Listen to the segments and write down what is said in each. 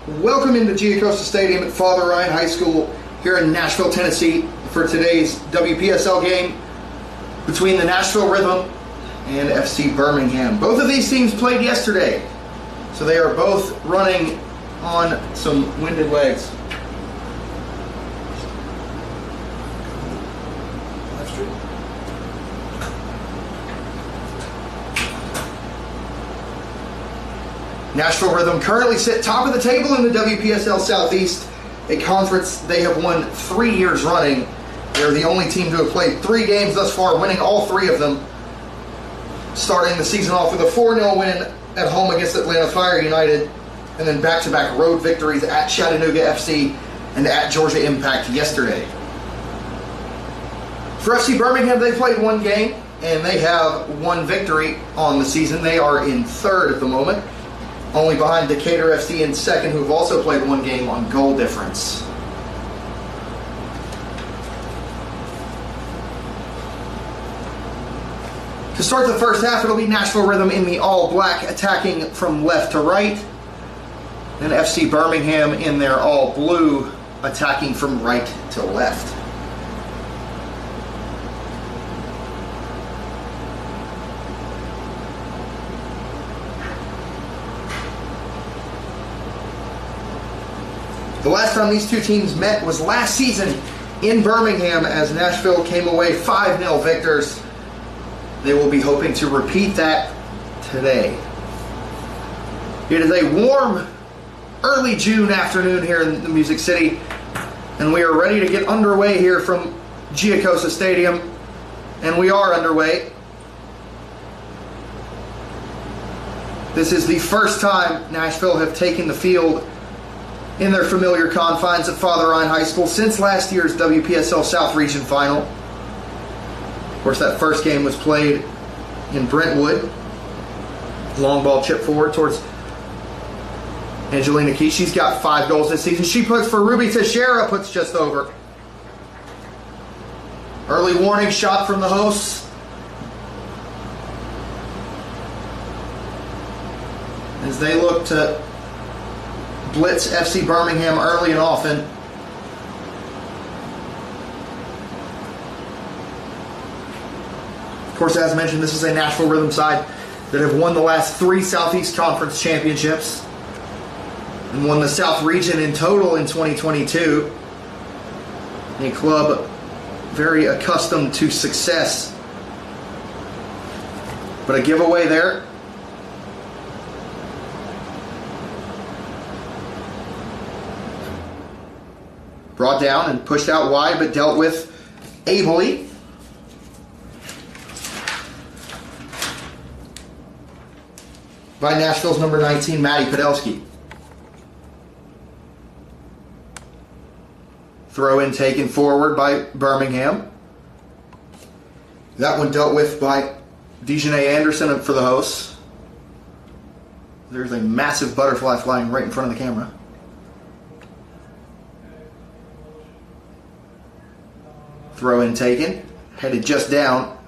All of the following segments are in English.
Welcome into Giacosa Stadium at Father Ryan High School here in Nashville, Tennessee for today's WPSL game between the Nashville Rhythm and FC Birmingham. Both of these teams played yesterday, so they are both running on some winded legs. Nashville Rhythm currently sit top of the table in the WPSL Southeast, a conference they have won 3 years running. They're the only team to have played 3 games thus far, winning all 3 of them, starting the season off with a 4-0 win at home against Atlanta Fire United, and then back-to-back road victories at Chattanooga FC and at Georgia Impact yesterday. For FC Birmingham, they played 1 game, and they have 1 victory on the season. They are in 3rd at the moment, only behind Decatur FC in 2nd, who have also played 1 game on goal difference. To start the first half, it'll be Nashville Rhythm in the all-black, attacking from left to right, and FC Birmingham in their all-blue, attacking from right to left. The last time these two teams met was last season in Birmingham, as Nashville came away 5-0 victors. They will be hoping to repeat that today. It is a warm, early June afternoon here in the Music City, and we are ready to get underway here from Giacosa Stadium, and we are underway. This is the first time Nashville have taken the field in their familiar confines at Father Ryan High School since last year's WPSL South Region Final. Of course, that first game was played in Brentwood. Long ball chip forward towards Angelina Key. She's got 5 goals this season. She puts for Ruby Teixeira, puts just over. Early warning shot from the hosts, as they look to blitz FC Birmingham early and often. Of course, as mentioned, this is a Nashville Rhythm side that have won the last 3 Southeast Conference championships and won the South Region in total in 2022. A club very accustomed to success. But a giveaway there. Brought down and pushed out wide, but dealt with ably. By Nashville's number 19, Maddie Podolsky. Throw in taken forward by Birmingham. That one dealt with by Dejanay Anderson for the hosts. There's a massive butterfly flying right in front of the camera. Throw in taken, headed just down.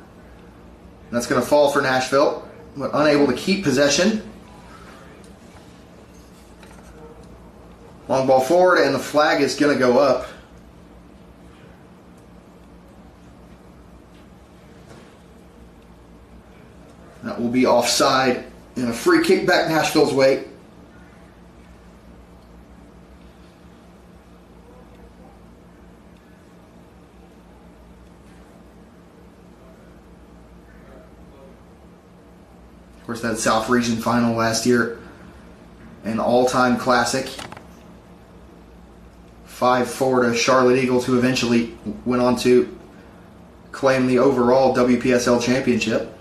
That's going to fall for Nashville, but unable to keep possession. Long ball forward, and the flag is going to go up. That will be offside and a free kick back Nashville's way. Of course, that South Region final last year, an all-time classic. 5-4 to Charlotte Eagles, who eventually went on to claim the overall WPSL championship.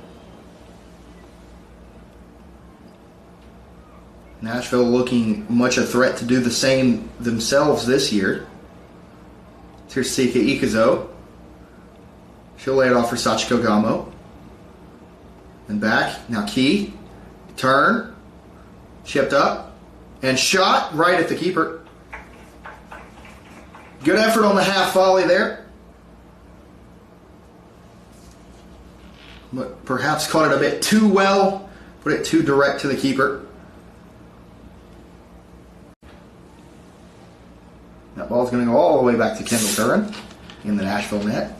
Nashville looking much a threat to do the same themselves this year. Here's Sika Ikazo. She'll lay it off for Sachiko Gamo. And back. Now Key. Turn. Chipped up. And shot right at the keeper. Good effort on the half volley there. But perhaps caught it a bit too well. Put it too direct to the keeper. That ball's going to go all the way back to Kendall Curran in the Nashville net.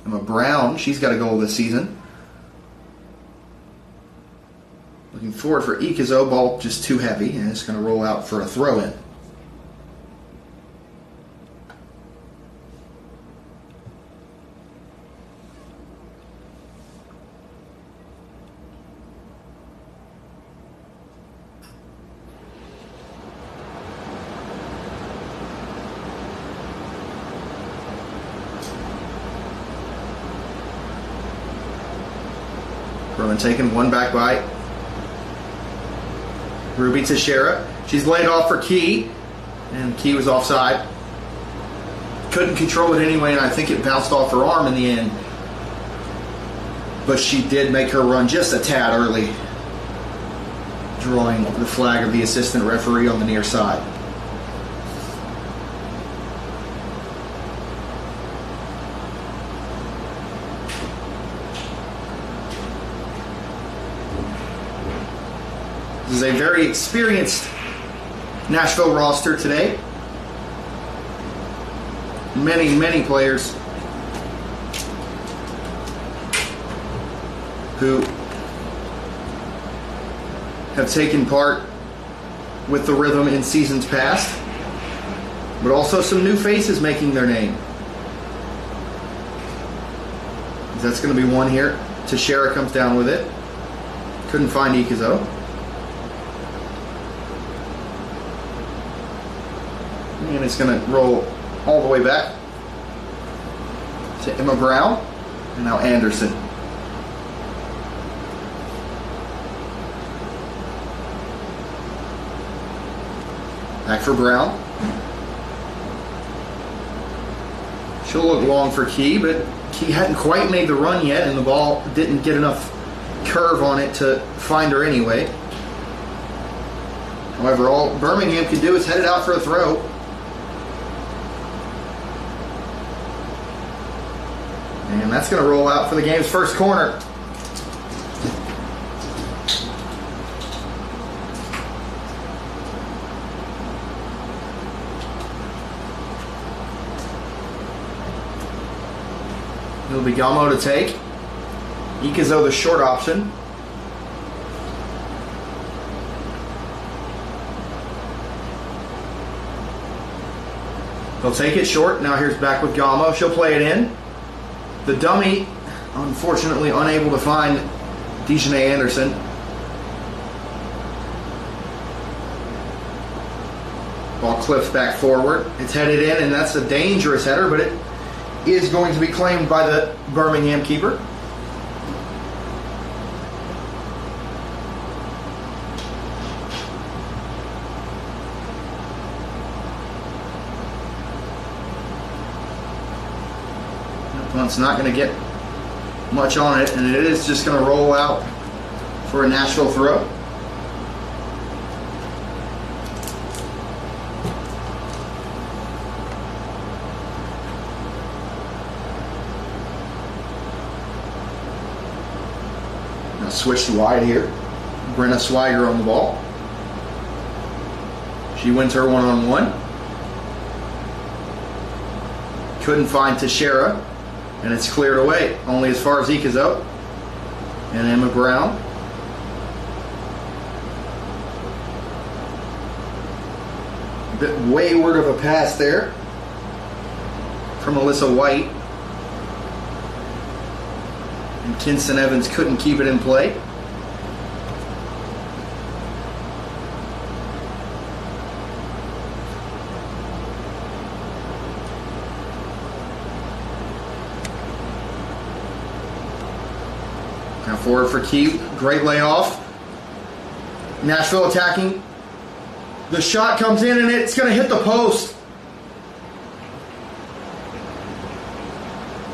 Emma Brown, she's got a goal this season. Looking forward for Ikezo, ball just too heavy, and it's going to roll out for a throw-in. Roman taking one back by Ruby Teixeira. She's laid off for Key, and Key was offside. Couldn't control it anyway, and I think it bounced off her arm in the end. But she did make her run just a tad early, drawing the flag of the assistant referee on the near side. This is a very experienced Nashville roster today. Many players who have taken part with the Rhythm in seasons past, but also some new faces making their name. That's going to be one here. Teixeira comes down with it. Couldn't find Ikezo. And it's going to roll all the way back to Emma Brown, and now Anderson. Back for Brown. She'll look long for Key, but Key hadn't quite made the run yet, and the ball didn't get enough curve on it to find her anyway. However, all Birmingham can do is head it out for a throw. And that's going to roll out for the game's first corner. It'll be Gamo to take. Ikezo the short option. They'll take it short. Now here's back with Gamo. She'll play it in. The dummy, unfortunately, unable to find Dejanay Anderson. Ball clips back forward. It's headed in, and that's a dangerous header, but it is going to be claimed by the Birmingham keeper. It's not going to get much on it, and it is just going to roll out for a Nashville throw. Now switched wide here. Brenna Swiger on the ball. She wins her one-on-one. Couldn't find Teixeira. And it's cleared away, only as far as Ikezo and Emma Brown. A bit wayward of a pass there from Alyssa White. And Kinston Evans couldn't keep it in play. Now forward for Key, great layoff. Nashville attacking. The shot comes in and it's going to hit the post.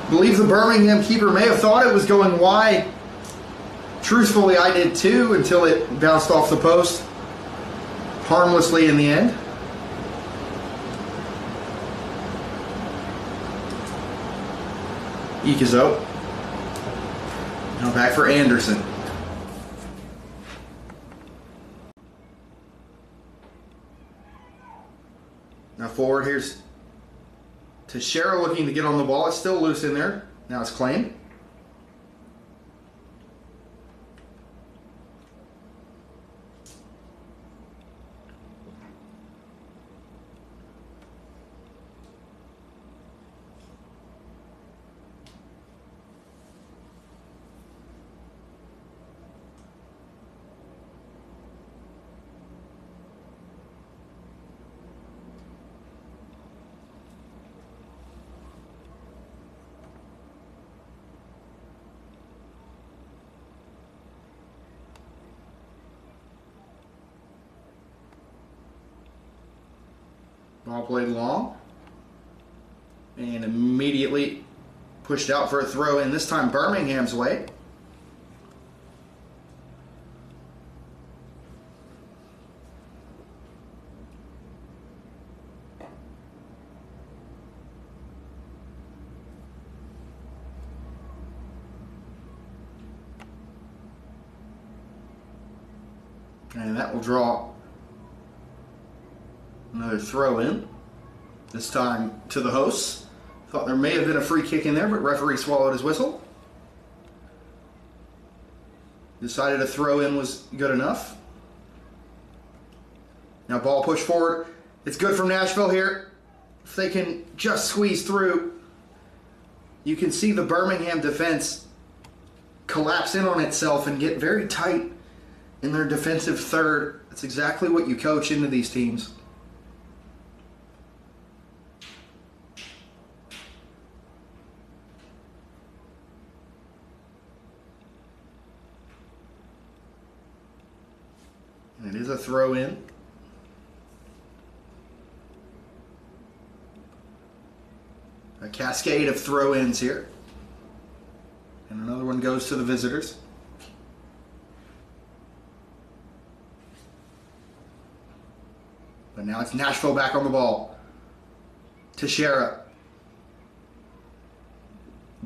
I believe the Birmingham keeper may have thought it was going wide. Truthfully, I did too, until it bounced off the post harmlessly in the end. Ikezo. Now back for Anderson. Now forward, here's Teixeira looking to get on the ball. It's still loose in there. Now it's claimed. Ball played long and immediately pushed out for a throw in, this time Birmingham's way. And that will draw another throw in, this time to the hosts. Thought there may have been a free kick in there, but referee swallowed his whistle. Decided a throw in was good enough. Now ball pushed forward. It's good from Nashville here. If they can just squeeze through, you can see the Birmingham defense collapse in on itself and get very tight in their defensive third. That's exactly what you coach into these teams. And it is a throw in. A cascade of throw ins here. And another one goes to the visitors. But now it's Nashville back on the ball. Teixeira.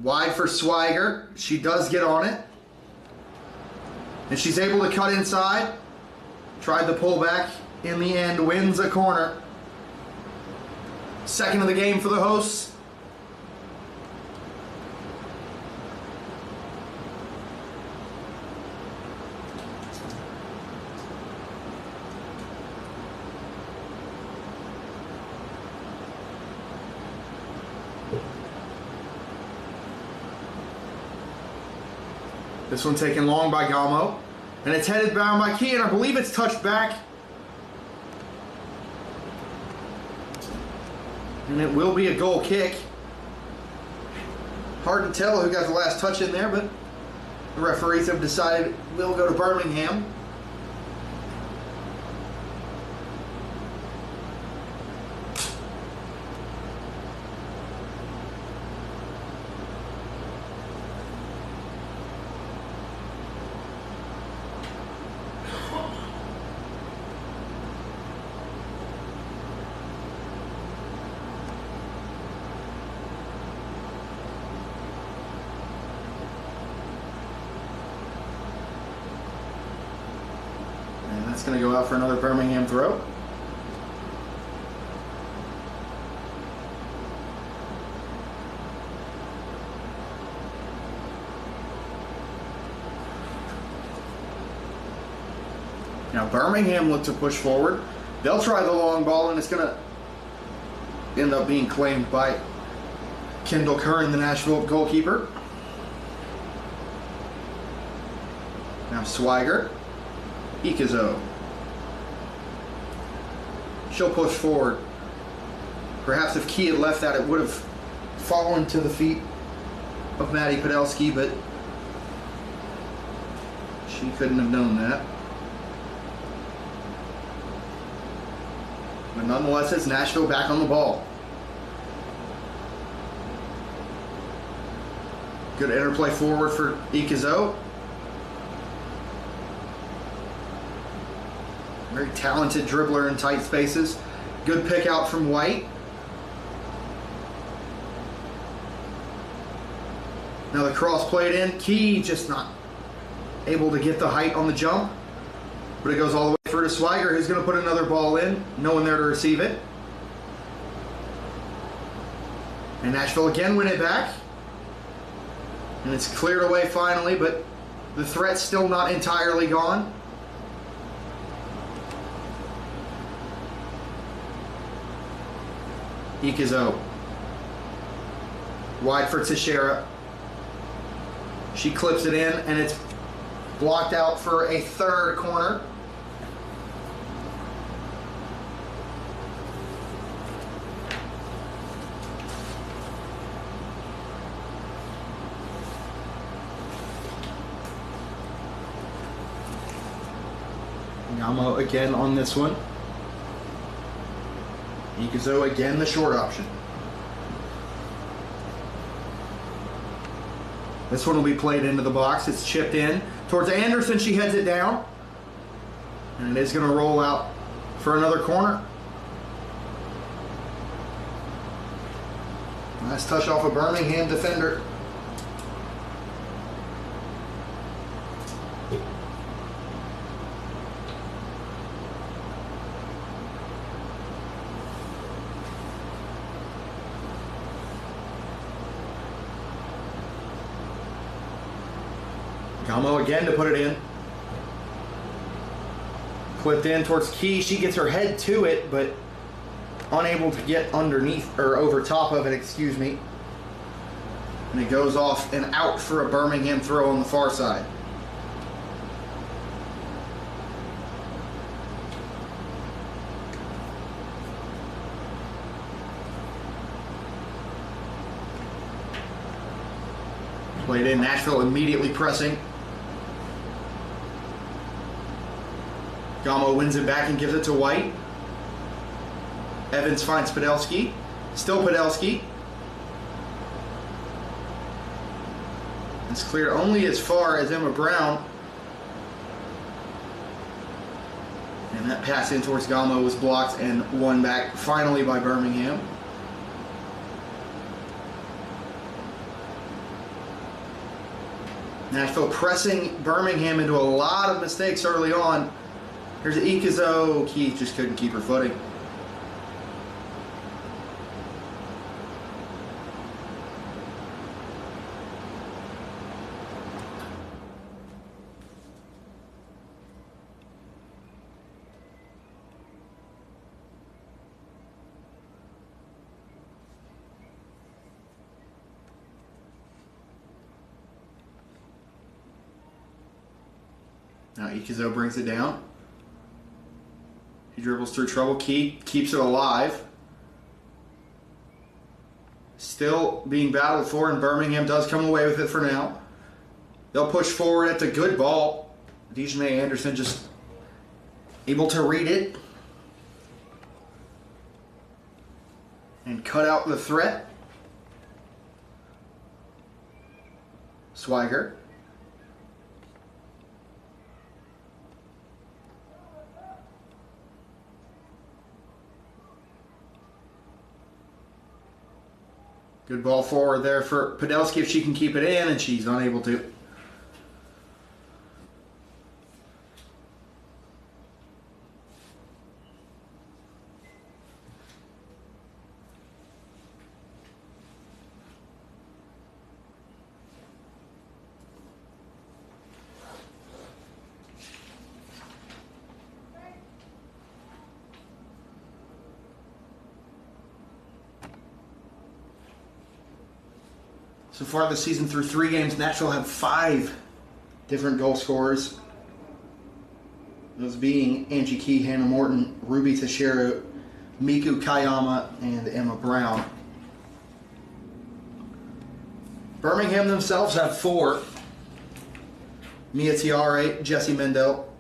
Wide for Swiger. She does get on it. And she's able to cut inside. Tried the pull back. In the end, wins a corner. Second of the game for the hosts. This one taken long by Gamo. And it's headed down by Key, and I believe it's touched back. And it will be a goal kick. Hard to tell who got the last touch in there, but the referees have decided we'll go to Birmingham. It's going to go out for another Birmingham throw. Now Birmingham look to push forward. They'll try the long ball, and it's going to end up being claimed by Kendall Curran, the Nashville goalkeeper. Now Swiger. Ikazo. She'll push forward. Perhaps if Key had left that, it would have fallen to the feet of Maddie Podolsky, but she couldn't have known that. But nonetheless, it's Nashville back on the ball. Good interplay forward for Ikazo. Very talented dribbler in tight spaces. Good pick out from White. Now the cross played in. Key just not able to get the height on the jump. But it goes all the way through to Swiger, who's going to put another ball in. No one there to receive it. And Nashville again win it back. And it's cleared away finally, but the threat's still not entirely gone. Ikezo. Wide for Teixeira. She clips it in, and it's blocked out for a third corner. Yamo again on this one. Ikezo again the short option. This one will be played into the box. It's chipped in towards Anderson. She heads it down. And it is going to roll out for another corner. Nice touch off a Birmingham defender. Gamo again to put it in. Clipped in towards Key. She gets her head to it, but unable to get underneath, or over top of it, excuse me. And it goes off and out for a Birmingham throw on the far side. Played in. Nashville immediately pressing. Gamo wins it back and gives it to White. Evans finds Podolski. Still Podolski. It's cleared only as far as Emma Brown. And that pass in towards Gamo was blocked and won back finally by Birmingham. Nashville pressing Birmingham into a lot of mistakes early on. Here's Ikezo. Keith just couldn't keep her footing. Now Ikezo brings it down. He dribbles through trouble. Key keeps it alive. Still being battled for, and Birmingham does come away with it for now. They'll push forward. It's a good ball. Dejanay Anderson just able to read it and cut out the threat. Swigert. Good ball forward there for Podolski if she can keep it in, and she's unable to. So far this season, through 3 games, Nashville have 5 different goal scorers. Those being Angie Key, Hannah Morton, Ruby Teixeira, Miku Kayama, and Emma Brown. Birmingham themselves have 4. Mia Tiare, Jessie Mendel,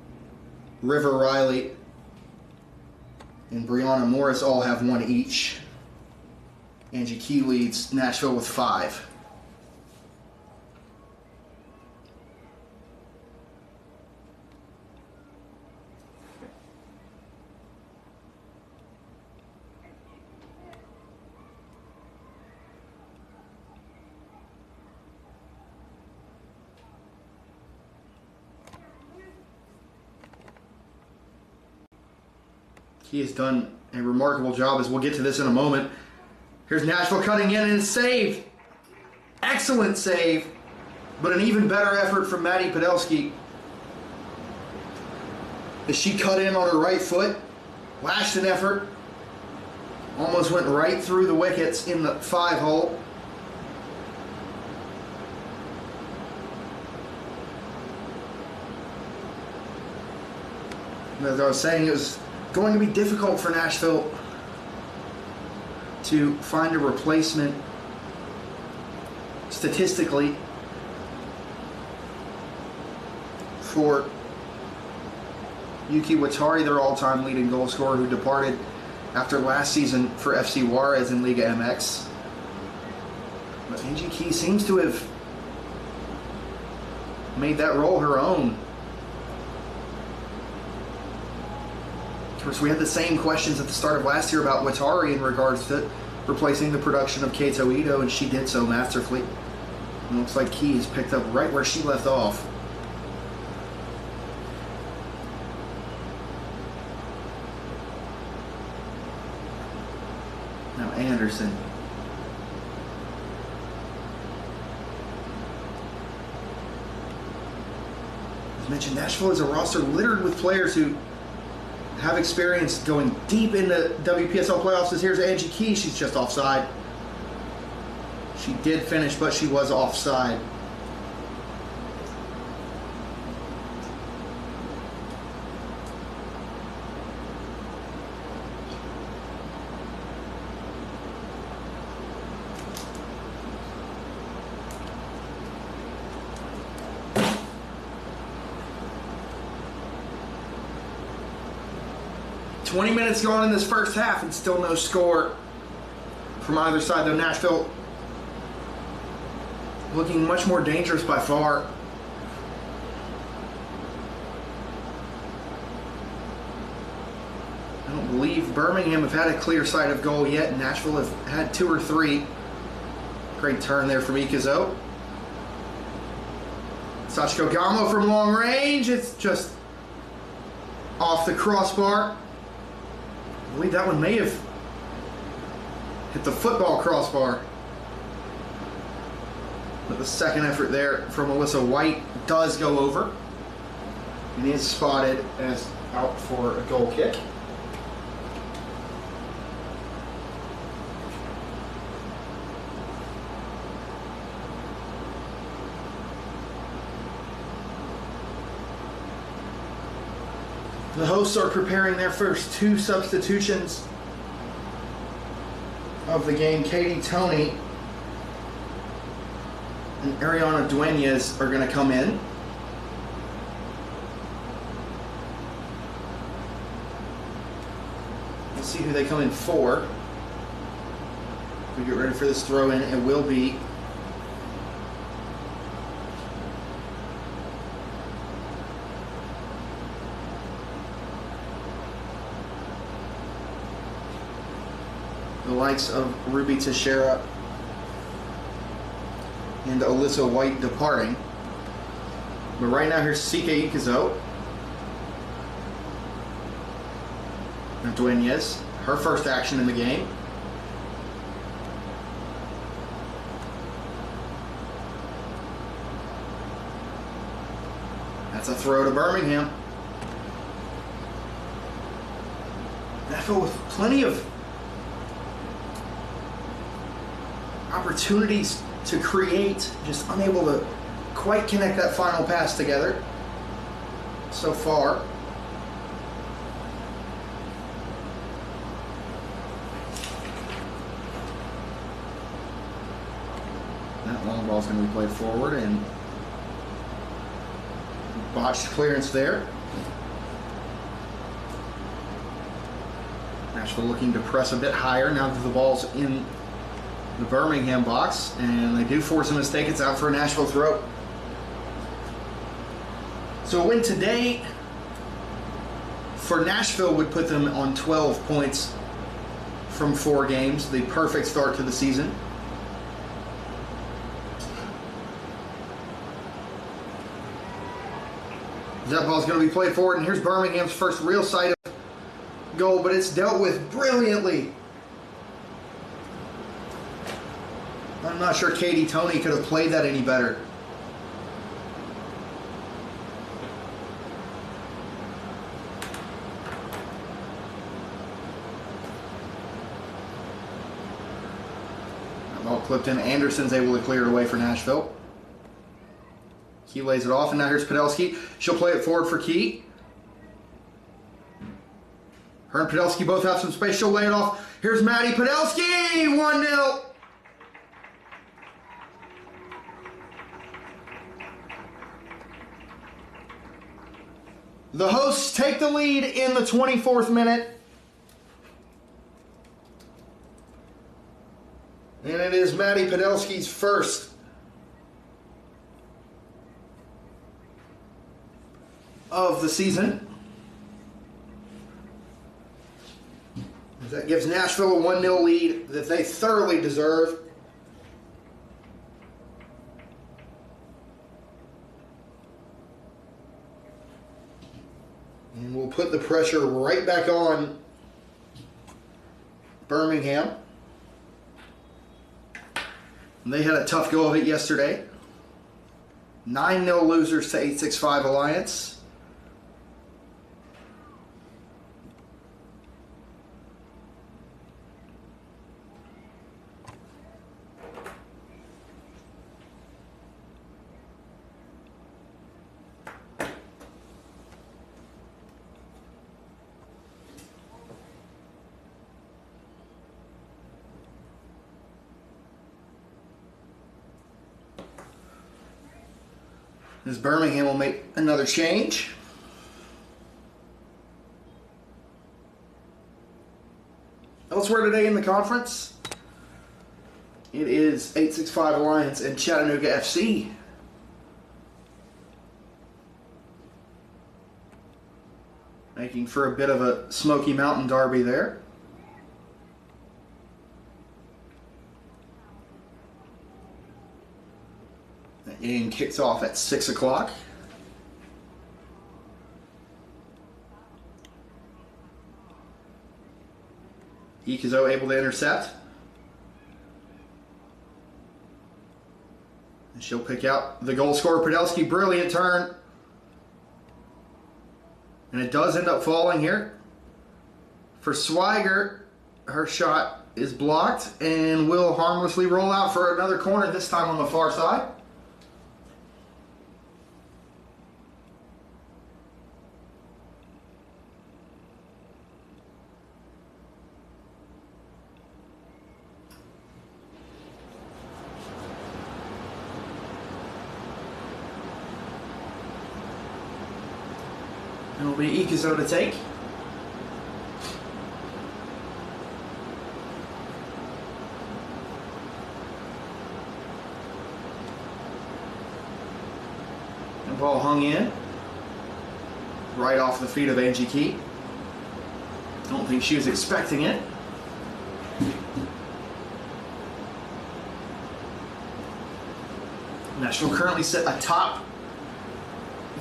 River Riley, and Brianna Morris all have 1 each. Angie Key leads Nashville with 5. He has done a remarkable job, as we'll get to this in a moment, Here's Nashville cutting in and it's saved. Excellent save, but an even better effort from Maddie Podolsky. As she cut in on her right foot, lashed an effort, almost went right through the wickets in the 5-hole. As I was saying, it was going to be difficult for Nashville to find a replacement statistically for Yuki Watari, their all-time leading goal scorer, who departed after last season for FC Juarez in Liga MX. But Angie Key seems to have made that role her own. Of course, we had the same questions at the start of last year about Watari in regards to replacing the production of Keito Ito, and she did so masterfully. It looks like Key has picked up right where she left off. Now Anderson. As mentioned, Nashville is a roster littered with players who have experience going deep into WPSL playoffs. As here's Angie Key. She's just offside. She did finish, but she was offside. "20 minutes gone in this first half and still no score from either side, though Nashville looking much more dangerous by far. I don't believe Birmingham have had a clear sight of goal yet. Nashville have had 2 or 3. Great turn there from Ikazo. Sachiko Gamo from long range. It's just off the crossbar. I believe that one may have hit the football crossbar. But the second effort there from Alyssa White does go over and is spotted as out for a goal kick. The hosts are preparing their first 2 substitutions of the game. Katie Toney and Ariana Duenas are going to come in. Let's see who they come in for. We get ready for this throw in. It will be the likes of Ruby Teixeira and Alyssa White departing. But right now here's Sike Ikazo. And Duenas, her first action in the game. That's a throw to Birmingham. Nashville with plenty of opportunities to create, just unable to quite connect that final pass together so far. That long ball is going to be played forward and botched clearance there. Nashville looking to press a bit higher now that the ball's in the Birmingham box, and they do force a mistake. It's out for a Nashville throw. So a win today for Nashville would put them on 12 points from 4 games, the perfect start to the season. That ball's going to be played forward, and here's Birmingham's first real sight of goal, but it's dealt with brilliantly I'm not sure Katie Tony could have played that any better. That ball clipped in. Anderson's able to clear it away for Nashville. Key lays it off, and now here's Podolsky. She'll play it forward for Key. Her and Podolsky both have some space. She'll lay it off. Here's Maddie Podolsky, 1-0. The hosts take the lead in the 24th minute. And it is Maddie Podolsky's first of the season. That gives Nashville a 1-0 lead that they thoroughly deserve. And we'll put the pressure right back on Birmingham. They had a tough go of it yesterday. 9-0 losers to 865 Alliance. As Birmingham will make another change. Elsewhere today in the conference, it is 865 Alliance and Chattanooga FC. Making for a bit of a Smoky Mountain derby there. The game kicks off at 6 o'clock. Ikezo able to intercept. And she'll pick out the goal scorer, Podolsky. Brilliant turn. And it does end up falling here. For Swiger, her shot is blocked and will harmlessly roll out for another corner, this time on the far side. It'll be Ikezo to take. The ball hung in. Right off the feet of Angie Key. Don't think she was expecting it. Nashville currently sit atop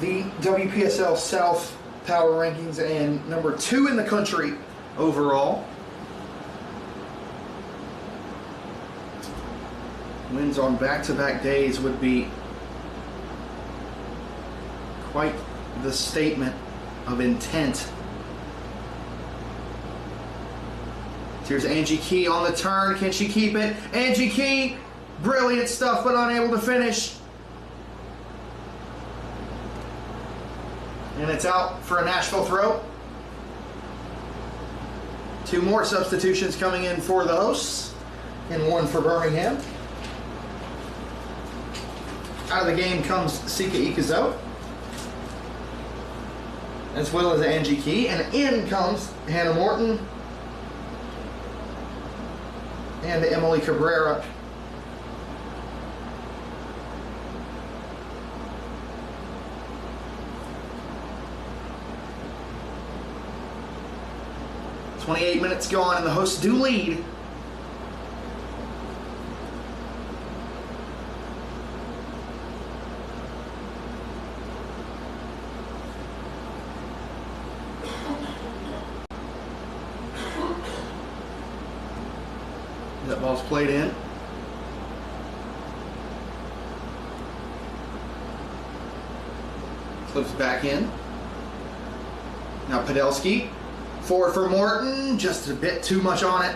the WPSL South power rankings and number 2 in the country overall. Wins on back-to-back days would be quite the statement of intent. Here's Angie Key on the turn. Can she keep it? Angie Key, brilliant stuff, but unable to finish. And it's out for a Nashville throw. 2 more substitutions coming in for the hosts, and 1 for Birmingham. Out of the game comes Sika Ikezo, as well as Angie Key, and in comes Hannah Morton and Emily Cabrera. .28 minutes gone, and the hosts do lead. That ball's played in. Slips back in. Now Podolski. Forward for Morton. Just a bit too much on it.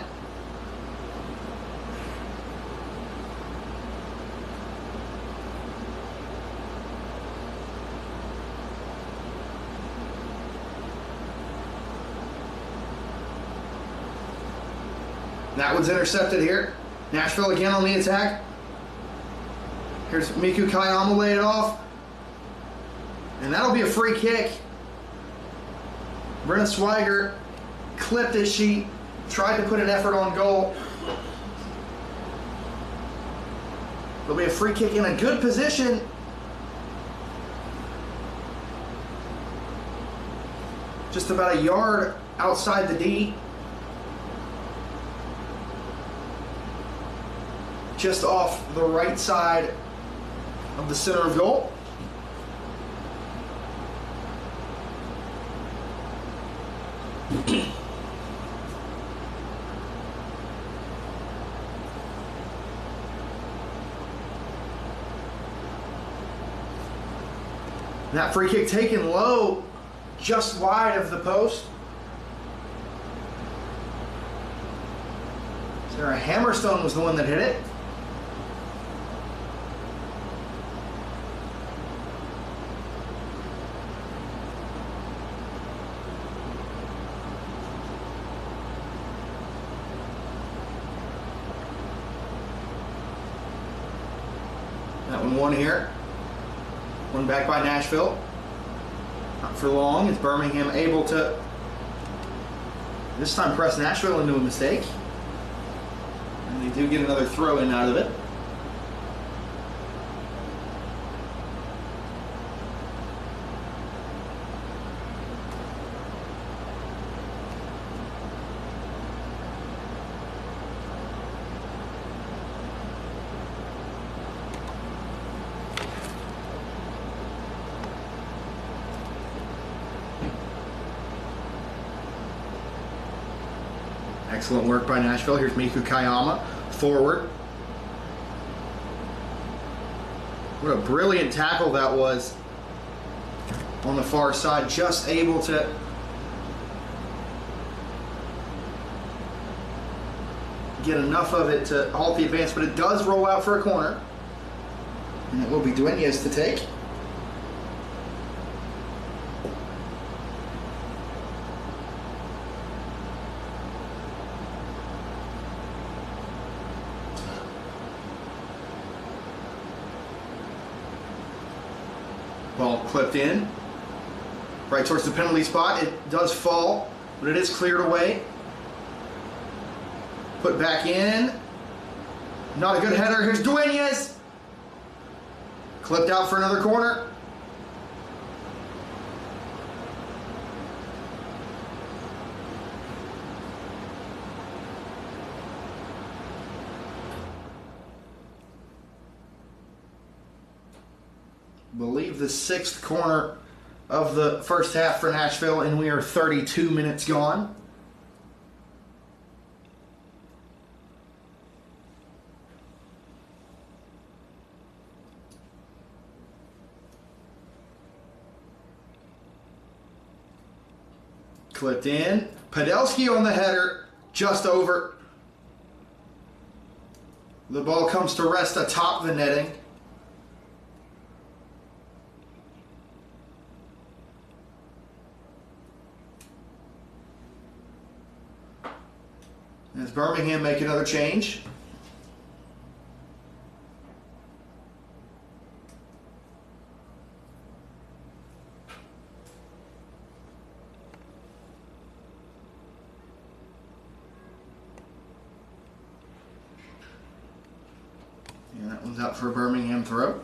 That one's intercepted here. Nashville again on the attack. Here's Miku Kayama laying it off. And that'll be a free kick. Brenna Swiger clipped as she tried to put an effort on goal. It'll be a free kick in a good position. Just about a yard outside the D. Just off the right side of the center of goal. That free kick taken low, just wide of the post. Sarah Hammerstone was the one that hit it. That one won here. One back by Nashville. Not for long. It's Birmingham able to this time press Nashville into a mistake. And they do get another throw in out of it. Excellent work by Nashville. Here's Miku Kayama, forward. What a brilliant tackle that was on the far side. Just able to get enough of it to halt the advance, but it does roll out for a corner. And it will be Duenas to take. Ball clipped in, right towards the penalty spot. It does fall, but it is cleared away. Put back in. Not a good header. Here's Duenas. Clipped out for another corner. Believe the sixth corner of the first half for Nashville, and we are 32 minutes gone. Clipped in. Podolski on the header, just over. The ball comes to rest atop the netting. As Birmingham make another change. And that one's out for a Birmingham throw.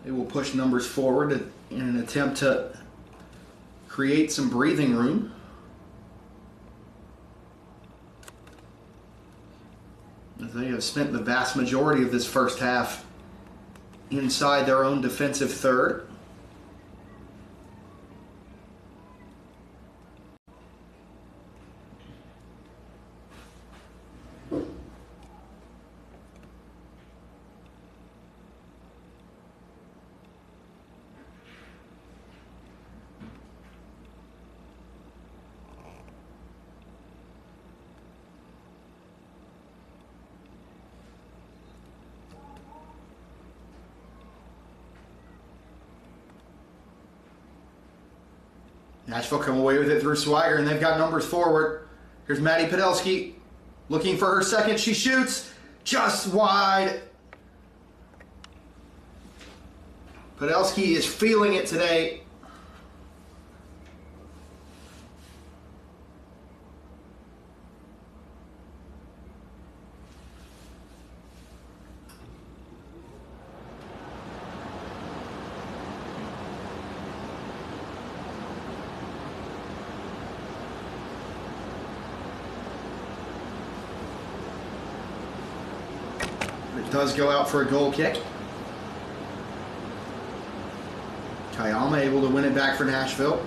They will push numbers forward in an attempt to create some breathing room. They have spent the vast majority of this first half inside their own defensive third. Nashville come away with it through Swiger, and they've got numbers forward. Here's Maddie Podolsky looking for her second. She shoots just wide. Podolsky is feeling it today. It does go out for a goal kick. Kayama able to win it back for Nashville.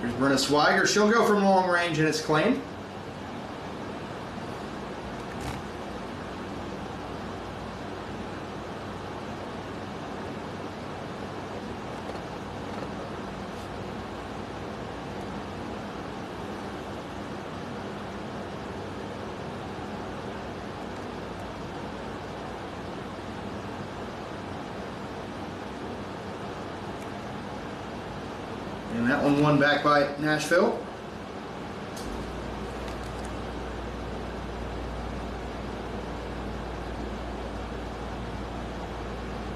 Here's Brenna Swiger. She'll go from long range and it's claimed. And that one won back by Nashville.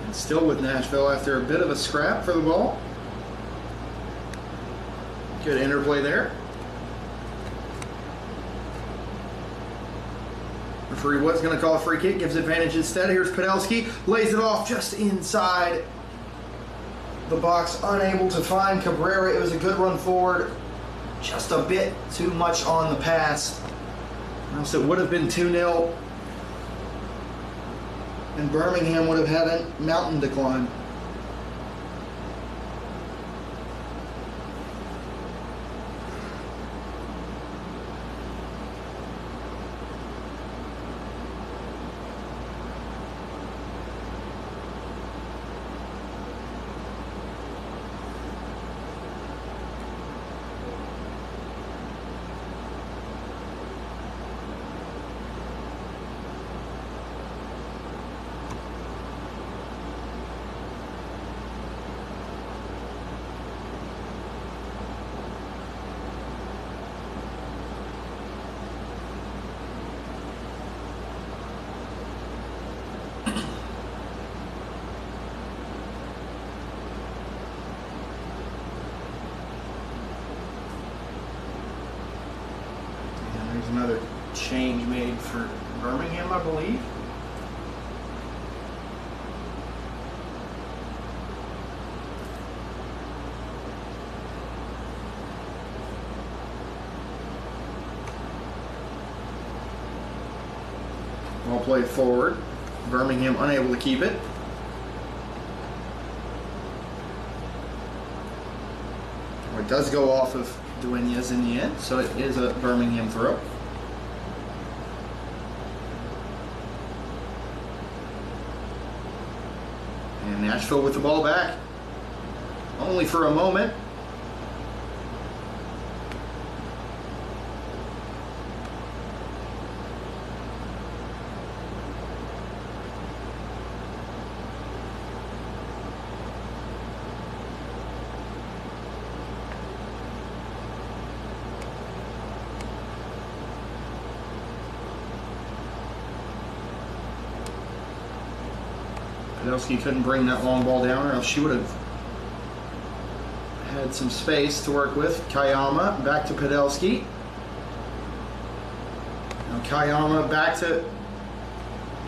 And still with Nashville after a bit of a scrap for the ball. Good interplay there. Referee was going to call a free kick, gives advantage instead. Here's Podolsky, lays it off just inside the box, unable to find Cabrera. It was a good run forward, just a bit too much on the pass. Else it would have been 2-0, and Birmingham would have had a mountain decline. There's another change made for Birmingham, I believe. Ball played forward. Birmingham unable to keep it. Or it does go off of Duenas in the end, so it is a Birmingham throw. And Nashville with the ball back. Only for a moment. Podolsky couldn't bring that long ball down, or else she would have had some space to work with. Kayama back to Podolsky. Now Kayama back to...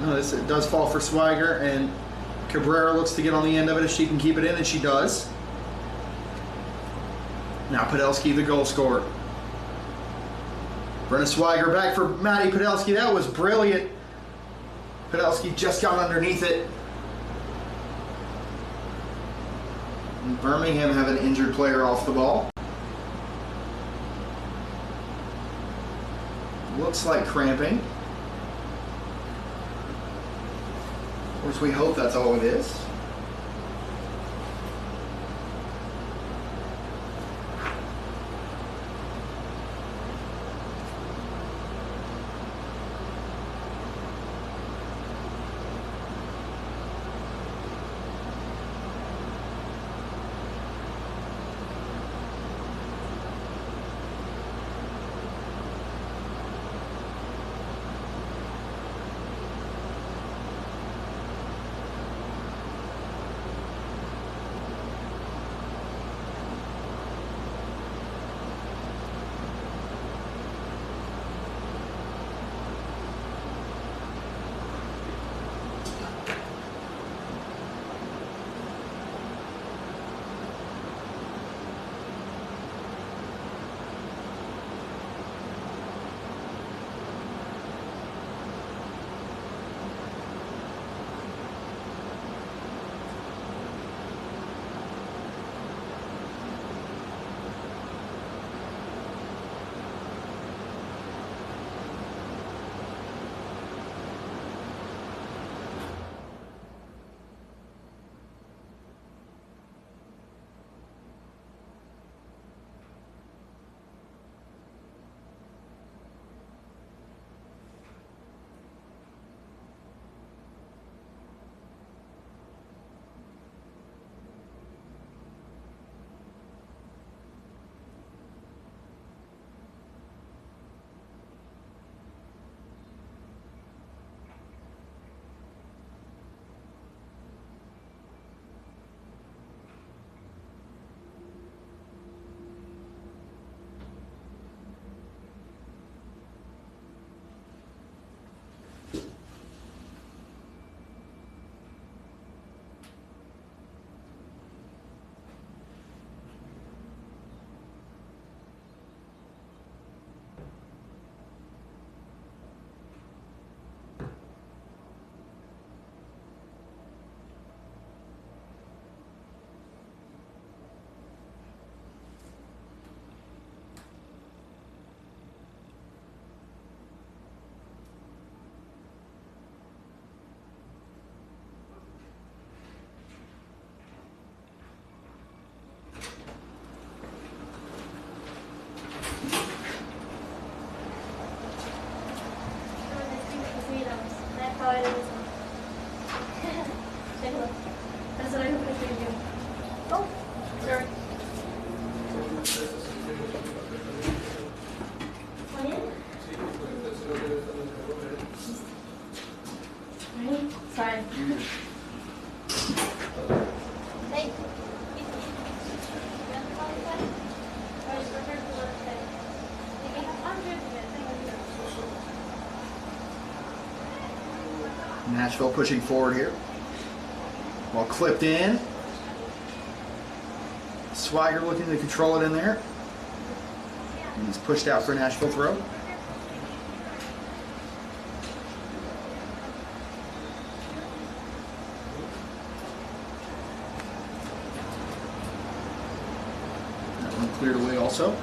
No, this it does fall for Swiger, and Cabrera looks to get on the end of it if she can keep it in, and she does. Now Podolsky, the goal scorer. Brenna Swiger back for Maddie Podolsky. That was brilliant. Podolsky just got underneath it. Birmingham have an injured player off the ball. Looks like cramping. Of course, we hope that's all it is. Nashville pushing forward here. Ball clipped in. Swigert looking to control it in there. And he's pushed out for a Nashville throw. That one cleared away also.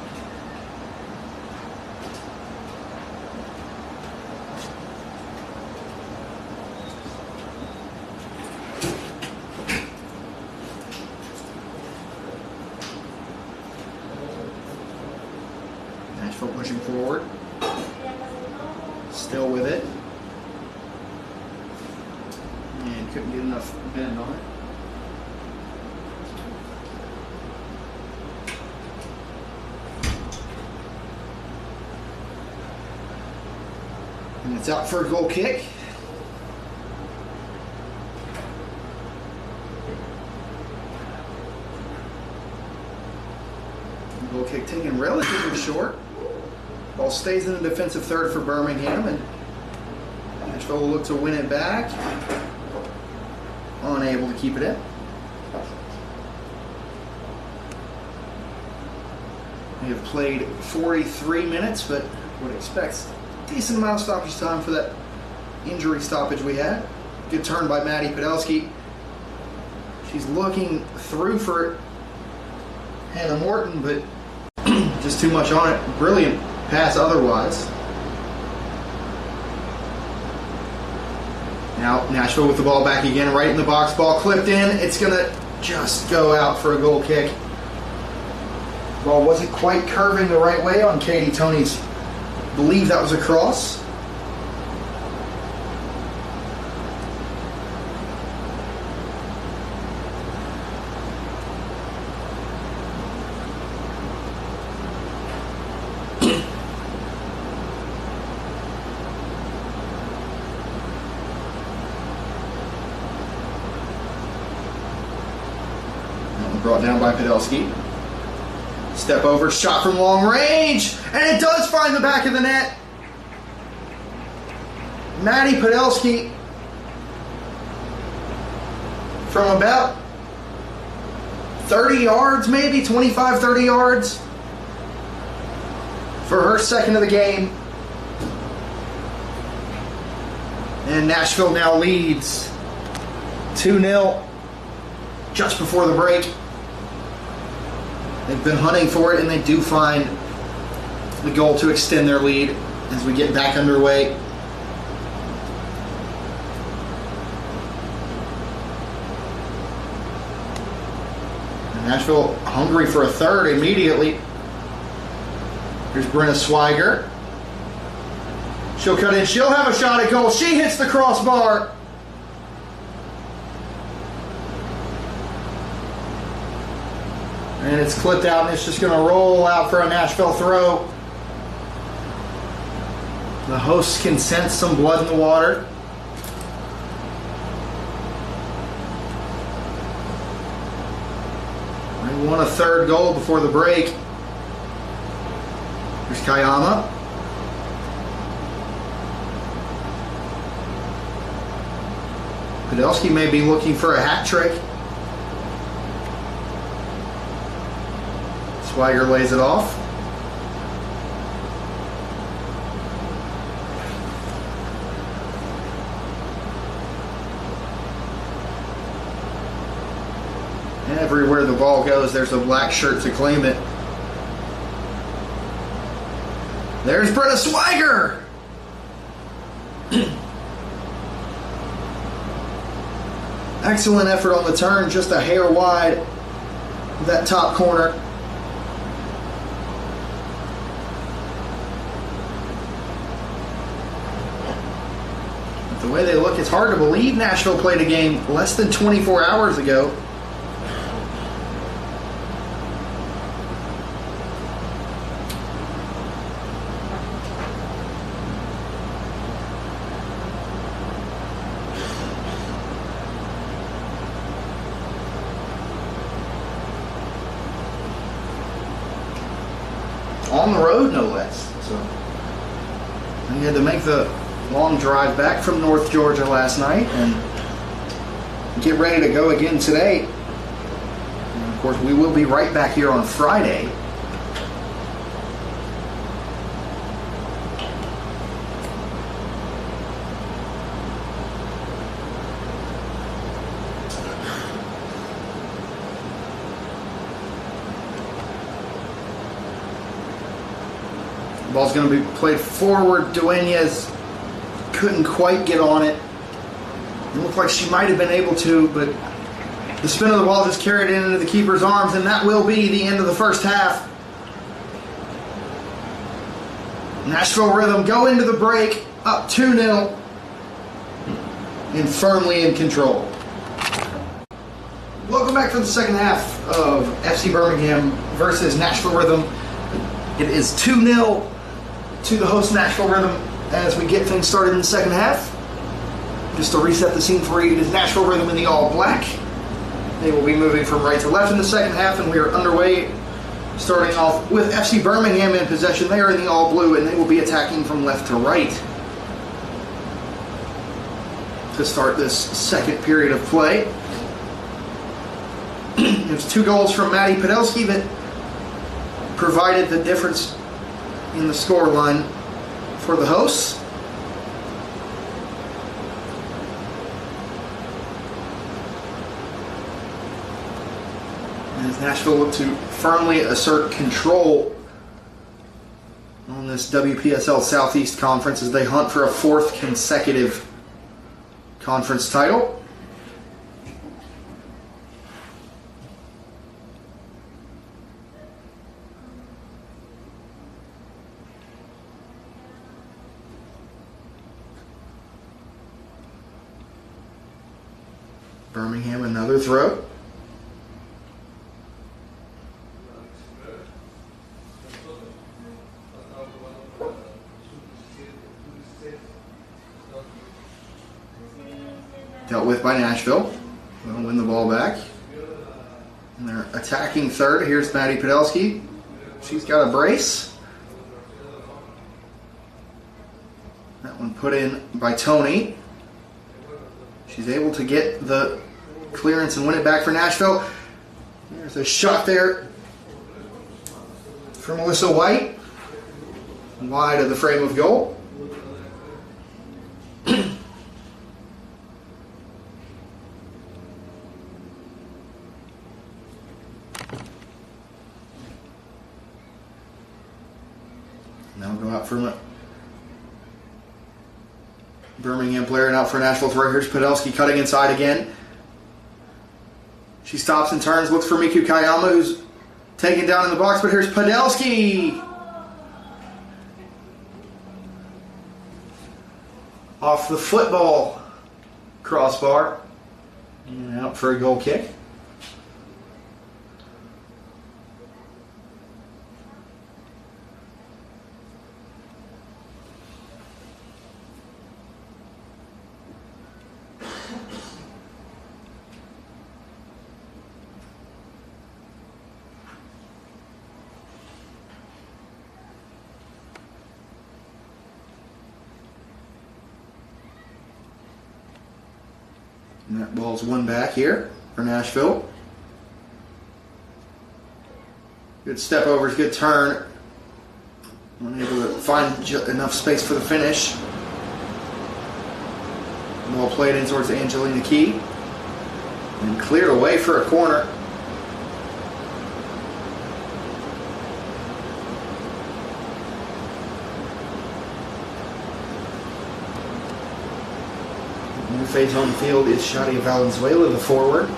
Nashville pushing forward. Still with it. And couldn't get enough bend on it. And it's out for a goal kick. Goal kick taken relatively short. Ball stays in the defensive third for Birmingham, and Nashville will look to win it back. Unable to keep it in. We have played 43 minutes, but would expect a decent amount of stoppage time for that injury stoppage we had. Good turn by Maddie Podolsky. She's looking through for Hannah Morton, but just too much on it. Brilliant pass otherwise. Now Nashville with the ball back again, right in the box. Ball clipped in. It's going to just go out for a goal kick. Ball wasn't quite curving the right way on Katie Tony's. I believe that was a cross. Brought down by Podolsky. Step over, shot from long range, and it does find the back of the net. Maddie Podolsky from about 30 yards, maybe 25, 30 yards for her second of the game. And Nashville now leads 2-0 just before the break. They've been hunting for it, and they do find the goal to extend their lead as we get back underway. And Nashville hungry for a third immediately. Here's Brenna Swigert. She'll cut in. She'll have a shot at goal. She hits the crossbar. And it's clipped out, and it's just going to roll out for a Nashville throw. The hosts can sense some blood in the water. They won a third goal before the break. Here's Kayama. Podolsky may be looking for a hat trick. Swigert lays it off. And everywhere the ball goes, there's a black shirt to claim it. There's Brenna Swigert. Excellent effort on the turn, just a hair wide of that top corner. The way they look, it's hard to believe Nashville played a game less than 24 hours ago. On the road, no less. So they had to make the long drive back from North Georgia last night and get ready to go again today. And of course, we will be right back here on Friday. Ball's going to be played forward. Duenas couldn't quite get on it. It looked like she might have been able to, but the spin of the ball just carried it into the keeper's arms, and that will be the end of the first half. Nashville Rhythm go into the break up 2-0 and firmly in control. Welcome back for the second half of FC Birmingham versus Nashville Rhythm. It is 2-0 to the host Nashville Rhythm as we get things started in the second half. Just to reset the scene for you, it is Nashville Rhythm in the all black. They will be moving from right to left in the second half, and we are underway, starting off with FC Birmingham in possession. They are in the all blue, and they will be attacking from left to right to start this second period of play. It was 2 goals from Maddie Podolsky that provided the difference in the scoreline for the hosts. As Nashville look to firmly assert control on this WPSL Southeast Conference as they hunt for a 4th consecutive conference title. Birmingham, another throw. Dealt with by Nashville. They'll win the ball back. And they're attacking third. Here's Maddie Podolsky. She's got a brace. That one put in by Tony. She's able to get the clearance and win it back for Nashville. There's a shot there for Melissa White. Wide of the frame of goal. Now we'll go out for Birmingham player and out for Nashville throw. Here's Podolsky cutting inside again. She stops and turns, looks for Miku Kayama, who's taken down in the box, but here's Podolsky. Off the football crossbar. And out for a goal kick. And that ball's won back here for Nashville. Good step overs, good turn. Unable to find enough space for the finish. Ball played in towards Angelina Key. And cleared away for a corner. New face on the field is Shadia Valenzuela, the forward.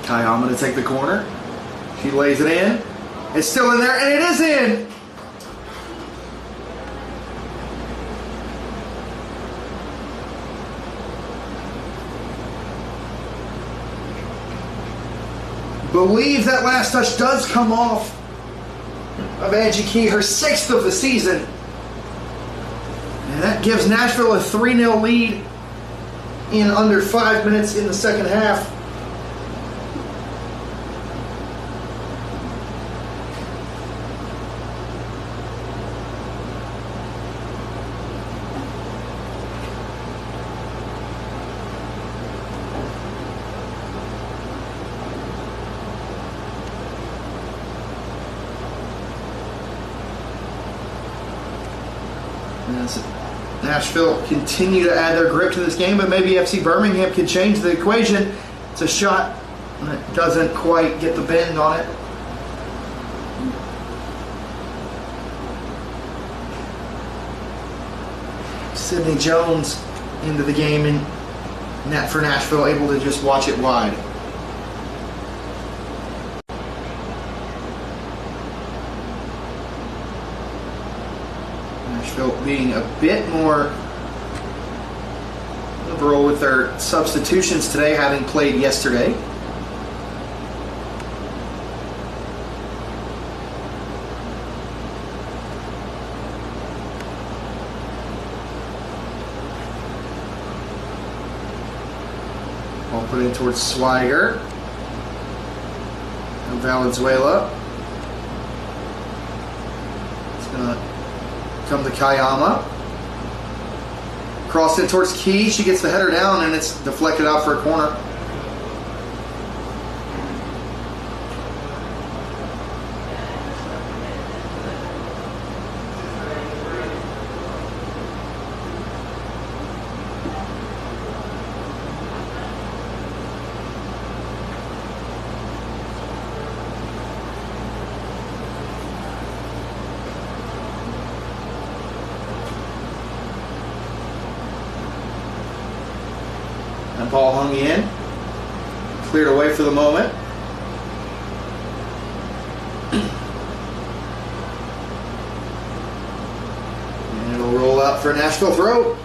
Kayama to take the corner. She lays it in. It's still in there, and it is in! Believe that last touch does come off of Angie Key, her 6th of the season. And that gives Nashville a 3-0 lead in under 5 minutes in the second half. As Nashville continue to add their grip to this game, but maybe FC Birmingham can change the equation. It's a shot that doesn't quite get the bend on it. Sidney Jones into the game, and net for Nashville, able to just watch it wide. Nashville being a bit more liberal with their substitutions today, having played yesterday. Ball put in towards Swigert. And Valenzuela. It's going to come to Kayama. Cross it towards Key. She gets the header down, and it's deflected out for a corner. That ball hung in, cleared away for the moment. And it'll roll out for a Nashville throw.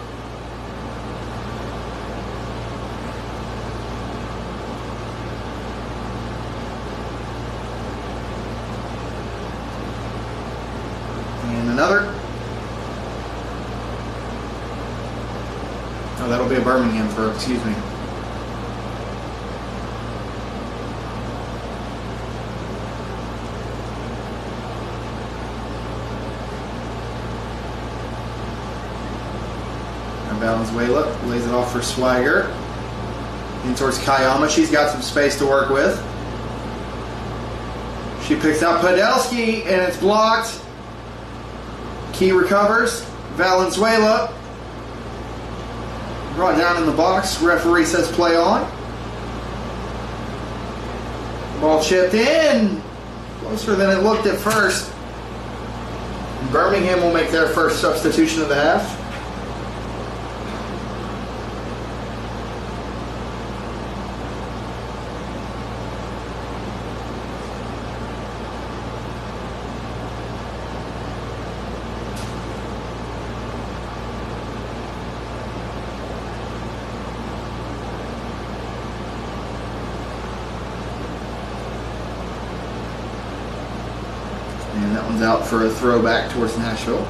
And another. Oh, that'll be a Birmingham throw, excuse me. And Valenzuela lays it off for Swigert. In towards Kayama. She's got some space to work with. She picks out Podolski, and it's blocked. Key recovers. Valenzuela brought down in the box. Referee says play on. Ball chipped in. Closer than it looked at first. Birmingham will make their first substitution of the half. And that one's out for a throwback towards Nashville.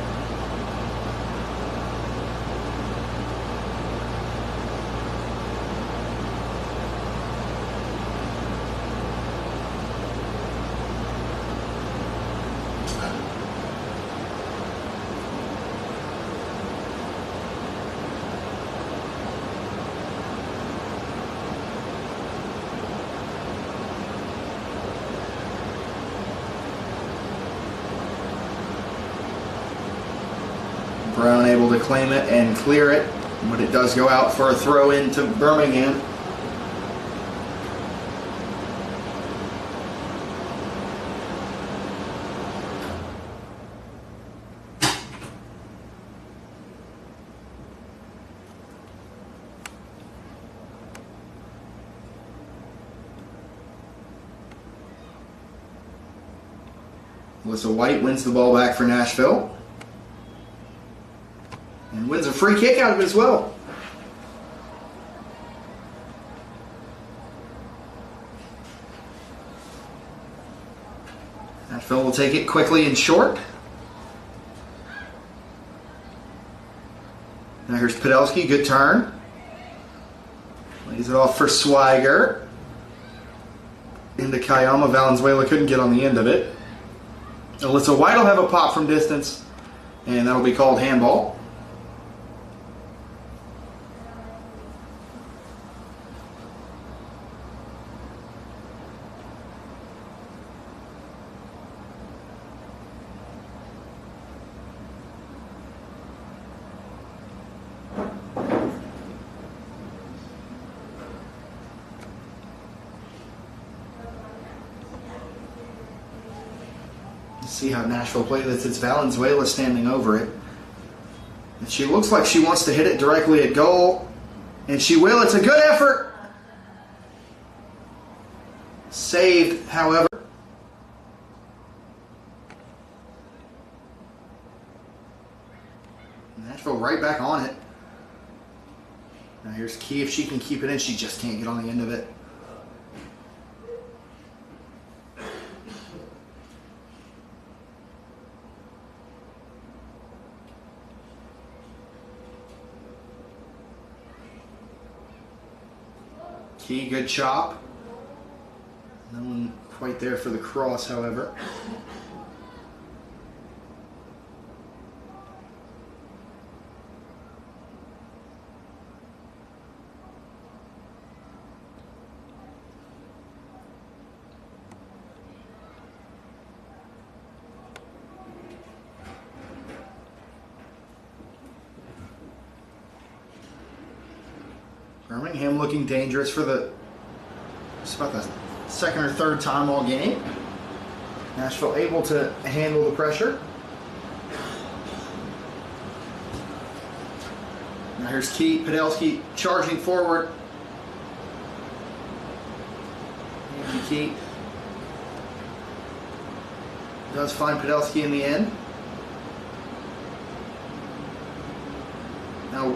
Brown able to claim it and clear it, but it does go out for a throw into Birmingham. Alyssa White wins the ball back for Nashville. And wins a free kick out of it as well. Nashville will take it quickly and short. Now here's Podolski, good turn. Lays it off for Swigert. Into Kayama. Valenzuela couldn't get on the end of it. Alyssa White will have a pop from distance, and that'll be called handball. See how Nashville plays this. It's Valenzuela standing over it. And she looks like she wants to hit it directly at goal. And she will. It's a good effort. Saved, however. Nashville right back on it. Now here's Key. If she can keep it in, she just can't get on the end of it. Key, good chop. No one quite there for the cross, however. Birmingham looking dangerous for it's about the second or third time all game. Nashville able to handle the pressure. Now here's Key, Podolsky charging forward. And Key does find Podolsky in the end. Now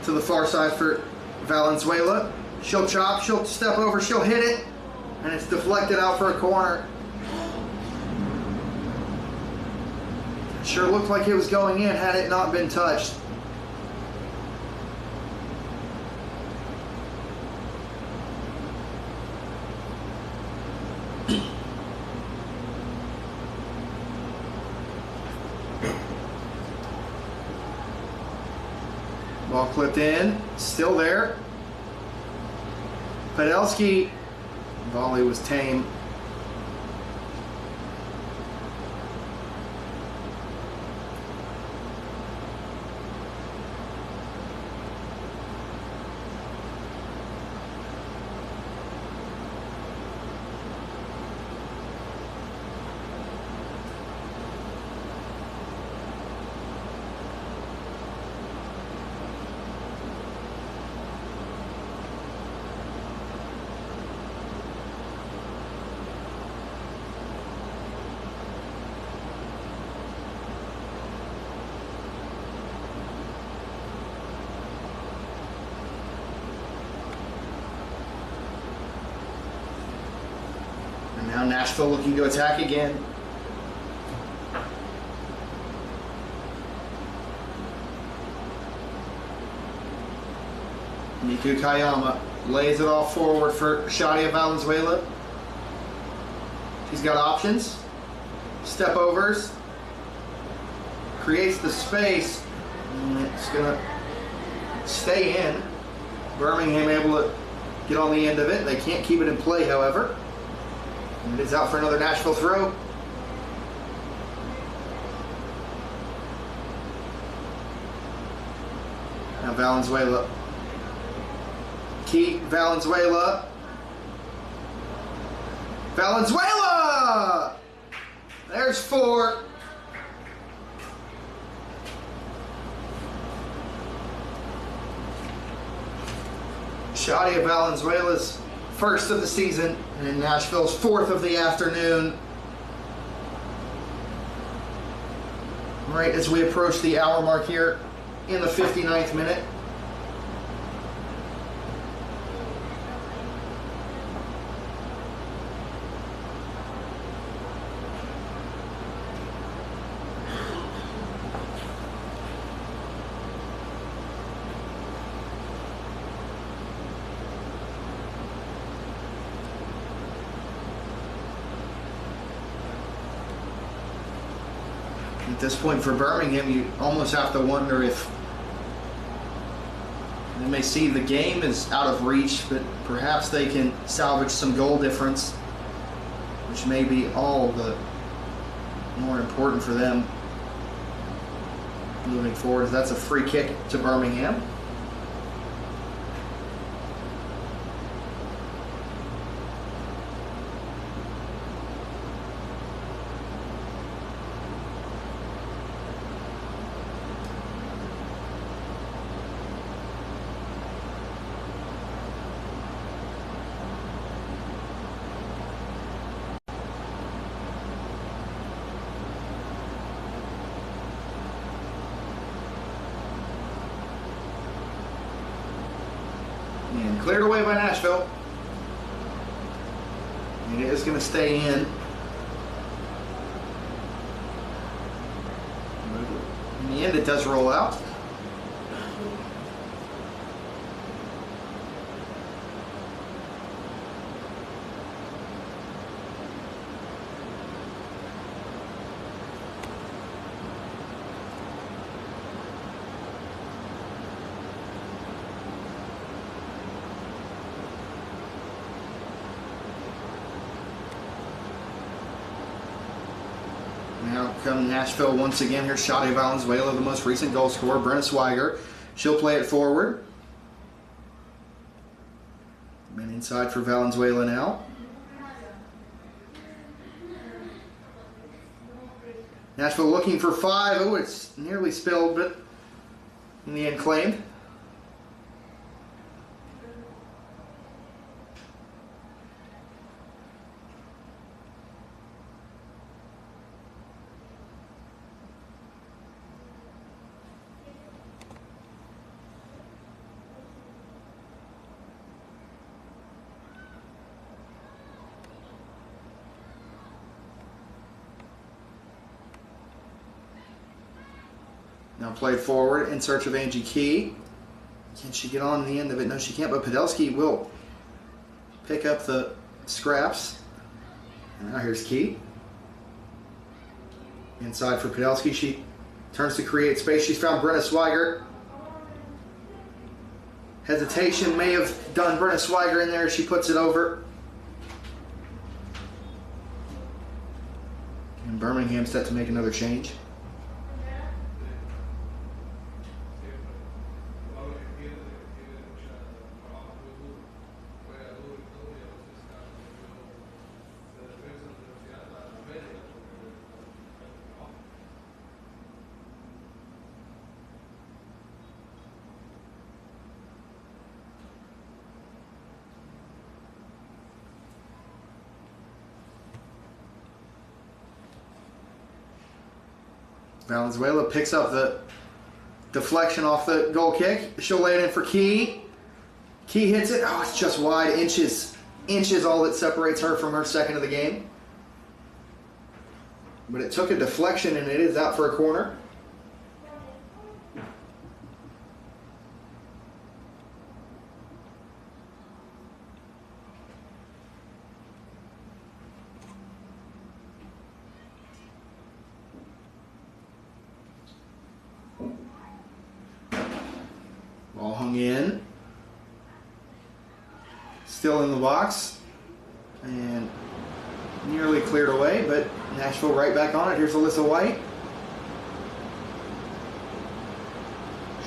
to the far side for Valenzuela. She'll chop, she'll step over, she'll hit it, and it's deflected out for a corner. Sure looked like it was going in had it not been touched. Ball clipped in, still there. Podolsky, volley was tame. Now Nashville looking to attack again. Miku Kayama lays it off forward for Shadia Valenzuela. She's got options. Step overs. Creates the space. And it's going to stay in. Birmingham able to get on the end of it. They can't keep it in play, however. And it is out for another Nashville throw. Now Valenzuela. Key, Valenzuela. Valenzuela! There's 4. Shadia Valenzuela's first of the season and Nashville's 4th of the afternoon. Right as we approach the hour mark here in the 59th minute. At this point for Birmingham, you almost have to wonder if they may see the game is out of reach, but perhaps they can salvage some goal difference, which may be all the more important for them moving forward. That's a free kick to Birmingham. And cleared away by Nashville. And it is going to stay in. In the end, it does roll out. Now come Nashville once again. Here's Shadi Valenzuela, the most recent goal scorer. Brenna Swiger. She'll play it forward. And inside for Valenzuela now. Nashville looking for 5. Oh, it's nearly spilled, but in the end claimed. Now played forward in search of Angie Key. Can she get on in the end of it? No, she can't, but Podolski will pick up the scraps. And now here's Key. Inside for Podolski. She turns to create space. She's found Brenna Swiger. Hesitation may have done Brenna Swiger in there. She puts it over. And Birmingham set to make another change. Valenzuela picks up the deflection off the goal kick. She'll lay it in for Key. Key hits it. Oh, it's just wide. Inches all that separates her from her second of the game. But it took a deflection and it is out for a corner. Ball hung in. Still in the box. And nearly cleared away, but Nashville right back on it. Here's Alyssa White.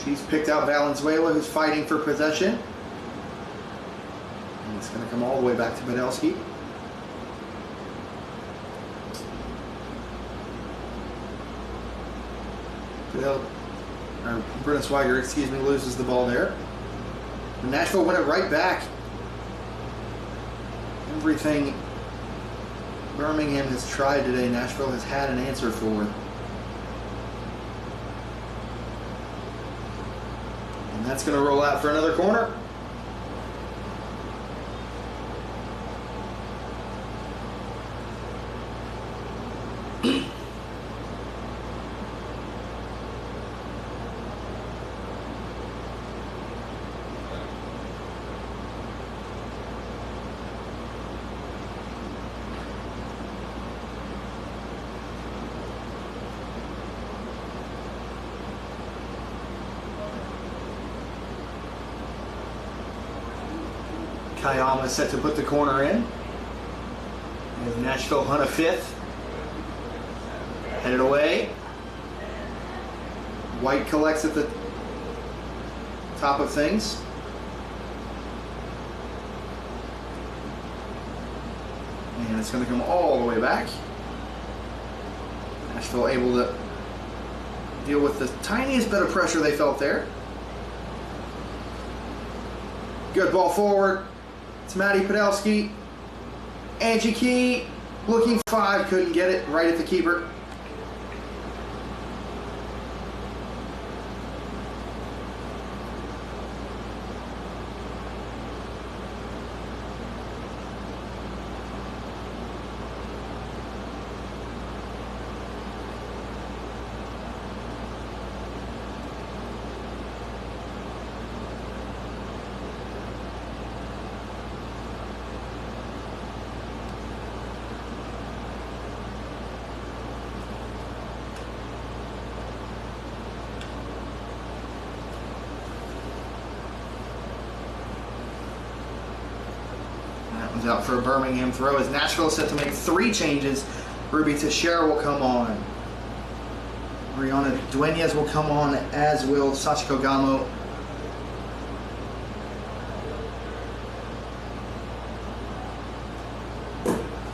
She's picked out Valenzuela, who's fighting for possession. And it's going to come all the way back to Podolski. Brenna Swiger, loses the ball there. And Nashville win it right back. Everything Birmingham has tried today, Nashville has had an answer for. And that's going to roll out for another corner. Kayama set to put the corner in. As Nashville hunt a fifth. Headed away. White collects at the top of things. And it's going to come all the way back. Nashville able to deal with the tiniest bit of pressure they felt there. Good ball forward. It's Maddie Podolsky. Angie Key looking 5, couldn't get it, right at the keeper. Out for a Birmingham throw as Nashville set to make 3 changes. Ruby Teixeira will come on. Brianna Dueñas will come on, as will Sachiko Gamo.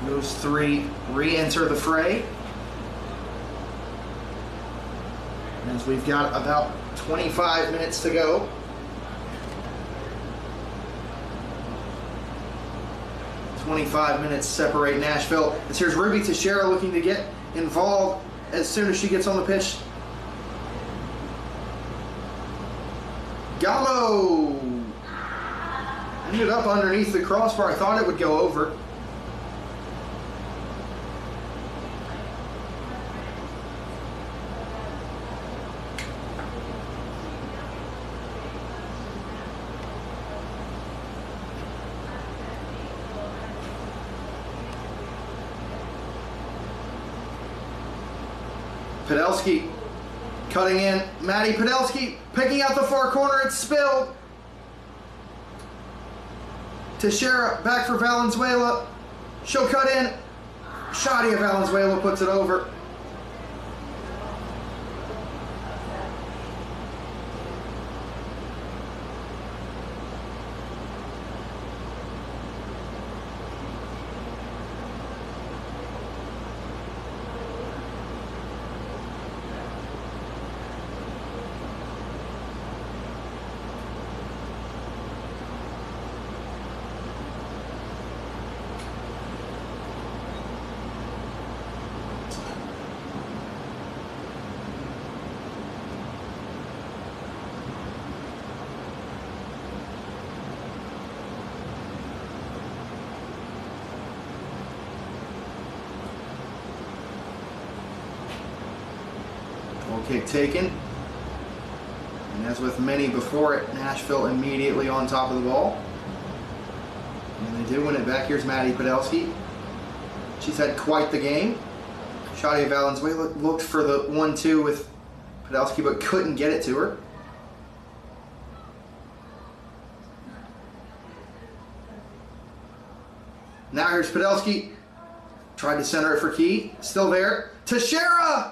Those 3 re-enter the fray. As we've got about 25 minutes to go. 25 minutes separate Nashville. As here's Ruby Teixeira looking to get involved as soon as she gets on the pitch. Gallo ended up underneath the crossbar. I thought it would go over. Podolsky cutting in. Maddie Podolsky picking out the far corner. It's spilled. Teixeira back for Valenzuela. She'll cut in. Shadia Valenzuela puts it over. Kick taken. And as with many before it, Nashville immediately on top of the ball. And they do win it back. Here's Maddie Podolsky. She's had quite the game. Shadia Valenzuela looked for the 1-2 with Podolsky but couldn't get it to her. Now here's Podolsky. Tried to center it for Key. Still there. Teixeira!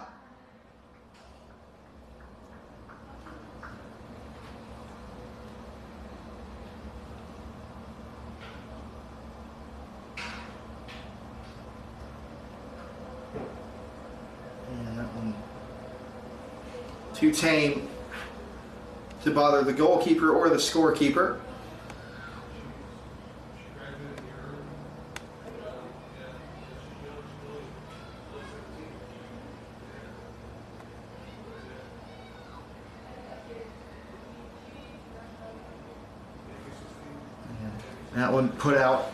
Too tame to bother the goalkeeper or the scorekeeper. That one put out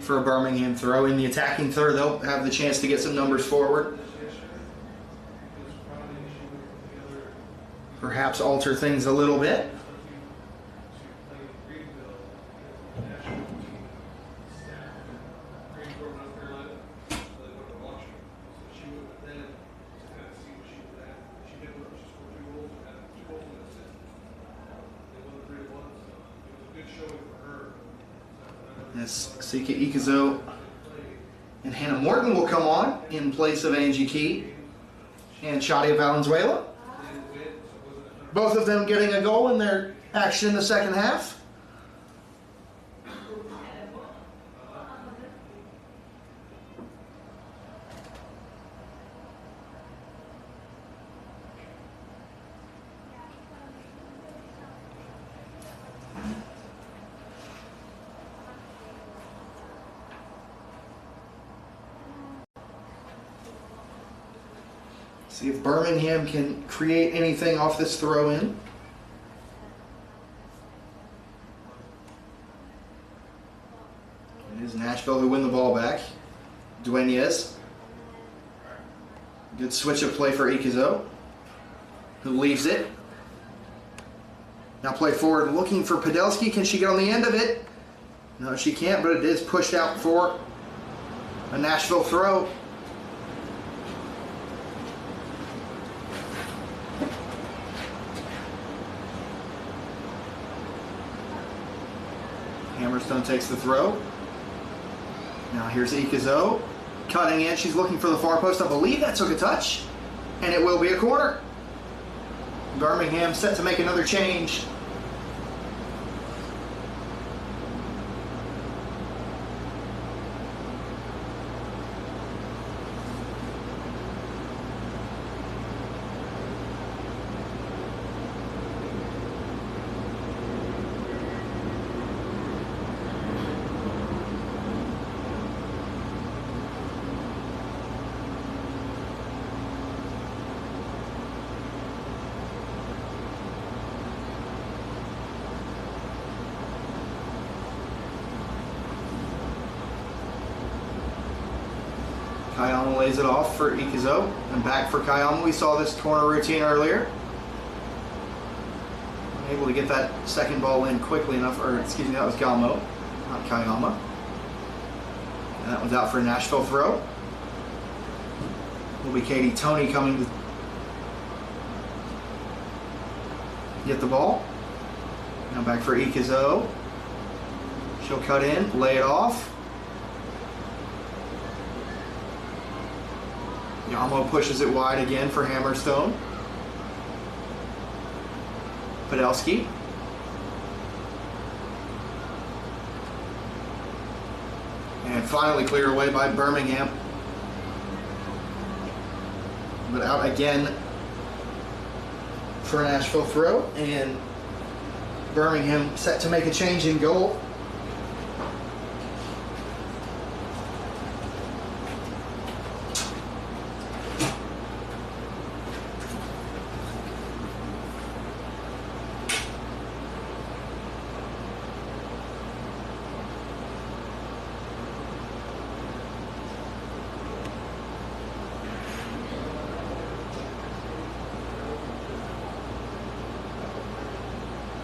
for a Birmingham throw. In the attacking third, they'll have the chance to get some numbers forward. Perhaps alter things a little bit. as Sika Ikazo and Hannah Morton will come on in place of Angie Key and Shadia Valenzuela. Both of them getting a goal in their action in the second half. See if Birmingham can create anything off this throw-in. It is Nashville who win the ball back. Dueñez. Good switch of play for Ikazo, who leaves it. Now play forward looking for Podolski. Can she get on the end of it? No, she can't, but it is pushed out for a Nashville throw. Hammerstone takes the throw. Now here's Ikazo cutting in. She's looking for the far post. I believe that took a touch, and it will be a corner. Birmingham set to make another change. Kayama lays it off for Ikazo, and back for Kayama. We saw this corner routine earlier. Able to get that second ball in quickly enough, or excuse me, that was Gamo, not Kayama. And that one's out for a Nashville throw. Will be Katie Toney coming to get the ball. Now back for Ikazo. She'll cut in, lay it off. Yamo pushes it wide again for Hammerstone. Podolski. And finally cleared away by Birmingham. But out again for a Nashville throw. And Birmingham set to make a change in goal.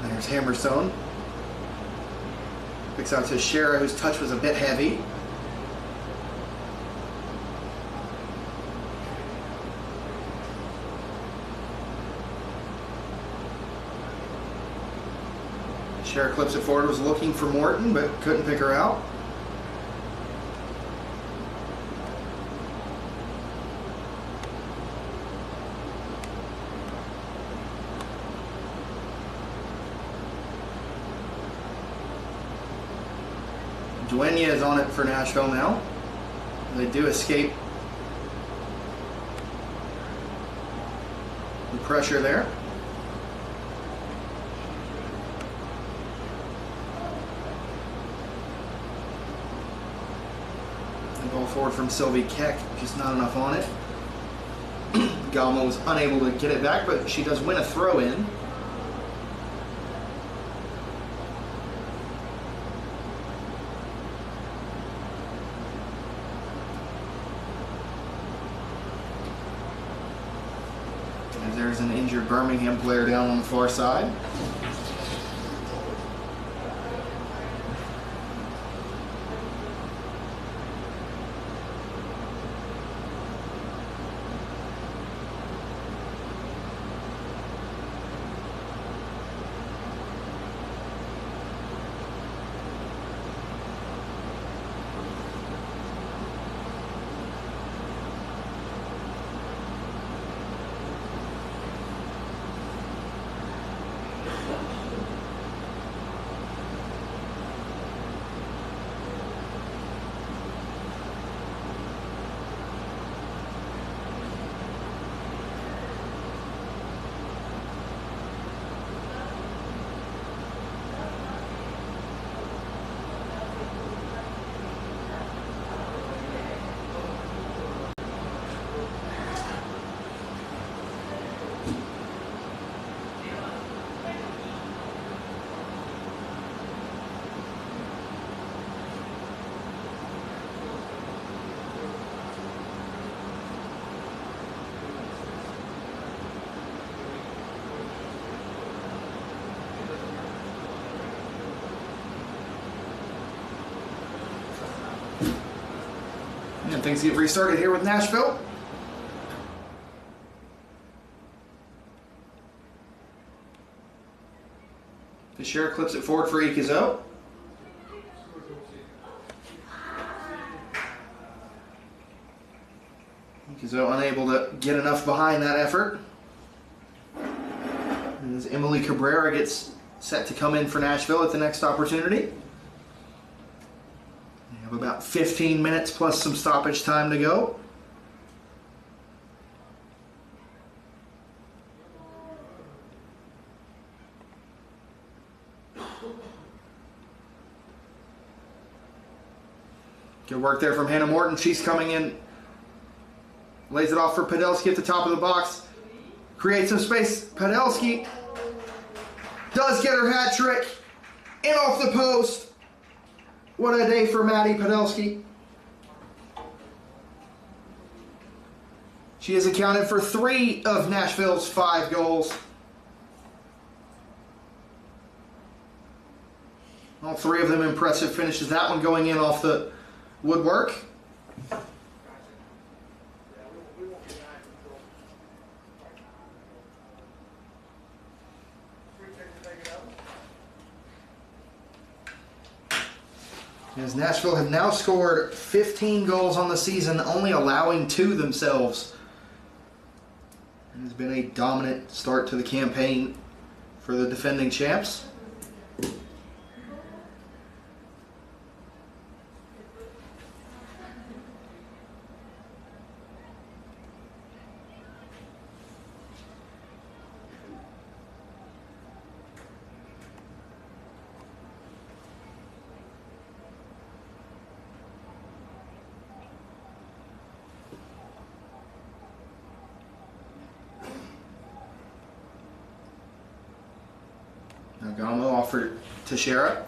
There's Hammerstone. Picks out to Shera, whose touch was a bit heavy. Shera clips it forward, was looking for Morton, but couldn't pick her out. Dueñez is on it for Nashville now. They do escape the pressure there. The ball forward from Sylvie Keck, just not enough on it. Galmo was unable to get it back, but she does win a throw in. There's an injured Birmingham player down on the far side. And things get restarted here with Nashville. Fisher clips it forward for Ikezo. Ikezo unable to get enough behind that effort. And as Emily Cabrera gets set to come in for Nashville at the next opportunity. We have about 15 minutes plus some stoppage time to go. Good work there from Hannah Morton. She's coming in. Lays it off for Podolsky at the top of the box. Creates some space. Podolsky does get her hat trick. In off the post. What a day for Maddie Podolsky. She has accounted for 3 of Nashville's 5 goals. All 3 of them impressive finishes. That one going in off the woodwork. As Nashville have now scored 15 goals on the season, only allowing 2 themselves. It has been a dominant start to the campaign for the defending champs. Nagamo offered to Shara.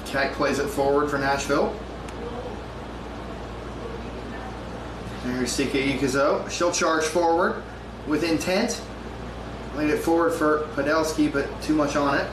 Keck plays it forward for Nashville. There's Sika Ikezo. She'll charge forward with intent. Laid it forward for Podolsky, but too much on it.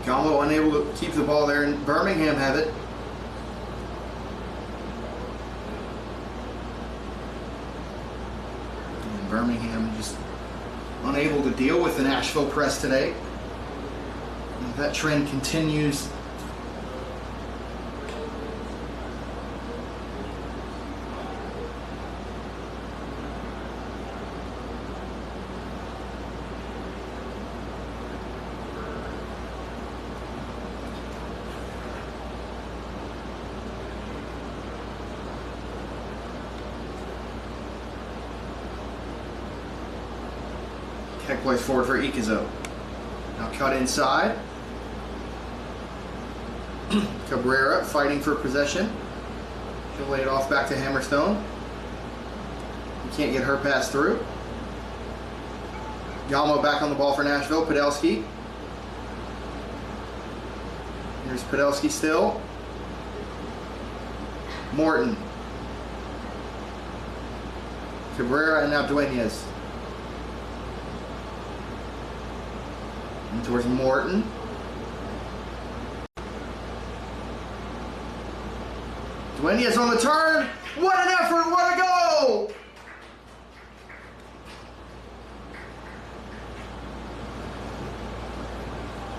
Gallo unable to keep the ball there, and Birmingham have it. And Birmingham just unable to deal with the Nashville press today. And if that trend continues, Keck plays forward for Ikezo. Now cut inside. Cabrera fighting for possession. She'll lay it off back to Hammerstone. You can't get her pass through. Galmo back on the ball for Nashville. Podolsky. Here's Podolsky still. Morton. Cabrera and now Dueñas. And towards Morton. Dueñas on the turn. What an effort, what a goal!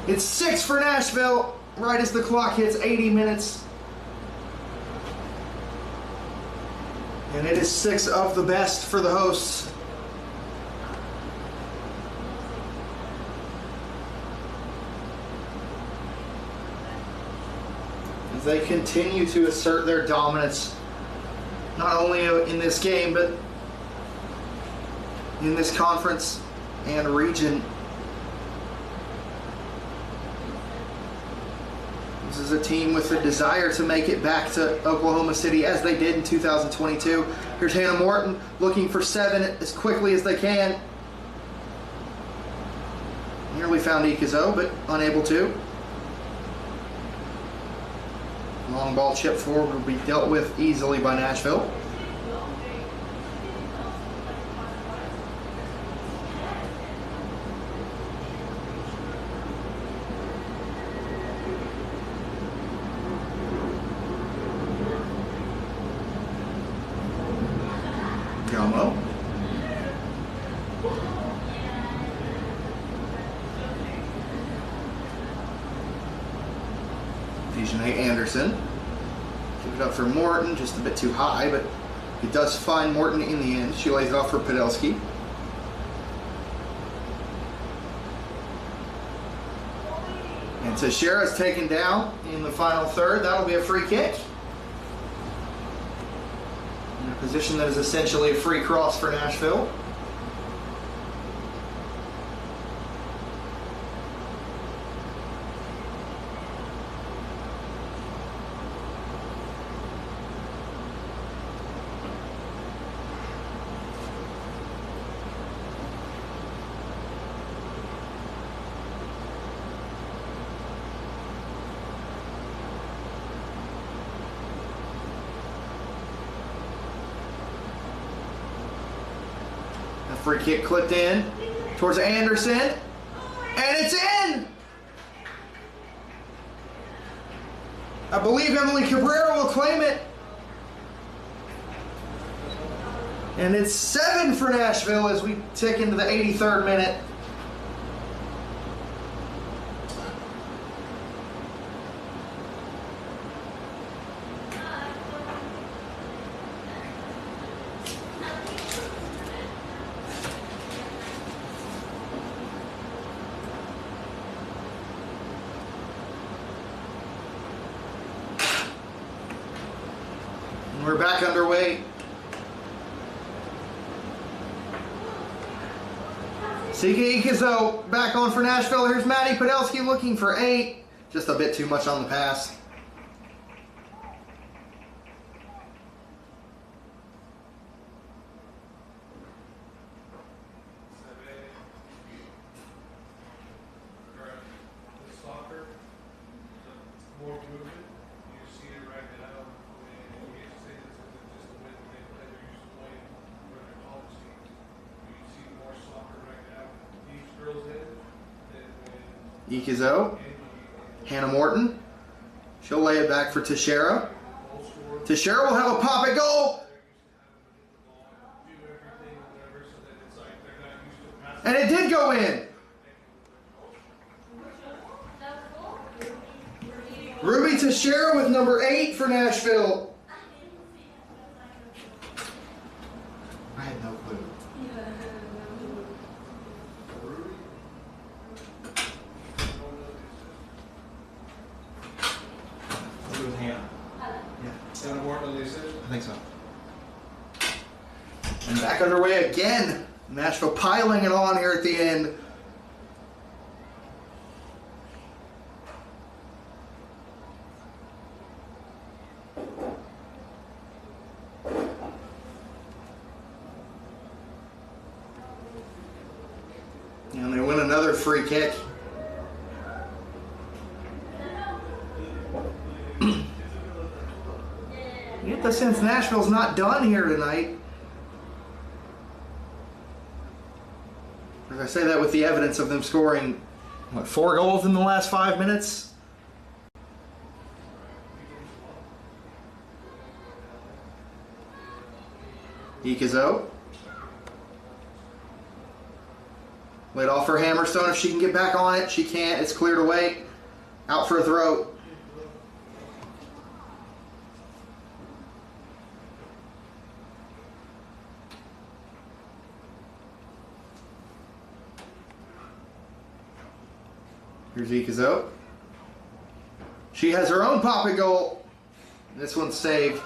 It's 6 for Nashville, right as the clock hits 80 minutes. And it is 6 of the best for the hosts. they continue to assert their dominance, not only in this game, but in this conference and region. This is a team with a desire to make it back to Oklahoma City as they did in 2022. Here's Hannah Morton looking for 7 as quickly as they can. Nearly found Ikazo, but unable to. Long ball chip forward will be dealt with easily by Nashville. Gomo. Dejanay Anderson. Give it up for Morton, just a bit too high, but he does find Morton in the end. She lays it off for Podolsky. And Teixeira's taken down in the final third. That'll be a free kick. In a position that is essentially a free cross for Nashville. Free kick clipped in towards Anderson, and it's in! I believe Emily Cabrera will claim it. And it's 7 for Nashville as we tick into the 83rd minute. We're back underway. Sika Ikazo back on for Nashville. Here's Maddie Podolsky looking for 8. Just a bit too much on the pass. Soccer, more movement. You see it right now. Ikazo, Hannah Morton, she'll lay it back for Teixeira. Teixeira will have a pop at goal, and it did go in. Ruby Teixeira with number 8 for Nashville. I had no clue. I think so. And back underway again. Nashville piling it on here at the end. And they win another free kick. You get the sense Nashville's not done here tonight. I say that with the evidence of them scoring, what, 4 goals in the last 5 minutes? Ikazo. Laid off for Hammerstone. If she can get back on it, she can't. It's cleared away. Out for a throw. Here's Ikazo. She has her own popping goal. This one's saved.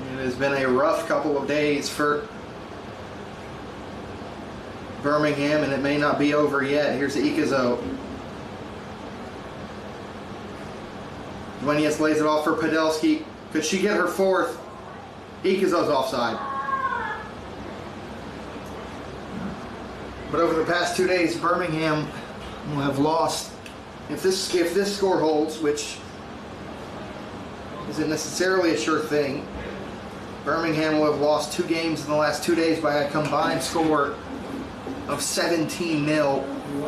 It has been a rough couple of days for Birmingham, and it may not be over yet. Here's Ikezo. Duenas lays it off for Podolski. Could she get her fourth? Ikezo's offside. But over the past 2 days, Birmingham will have lost. If this score holds, which isn't necessarily a sure thing, Birmingham will have lost 2 games in the last 2 days by a combined score of 17-0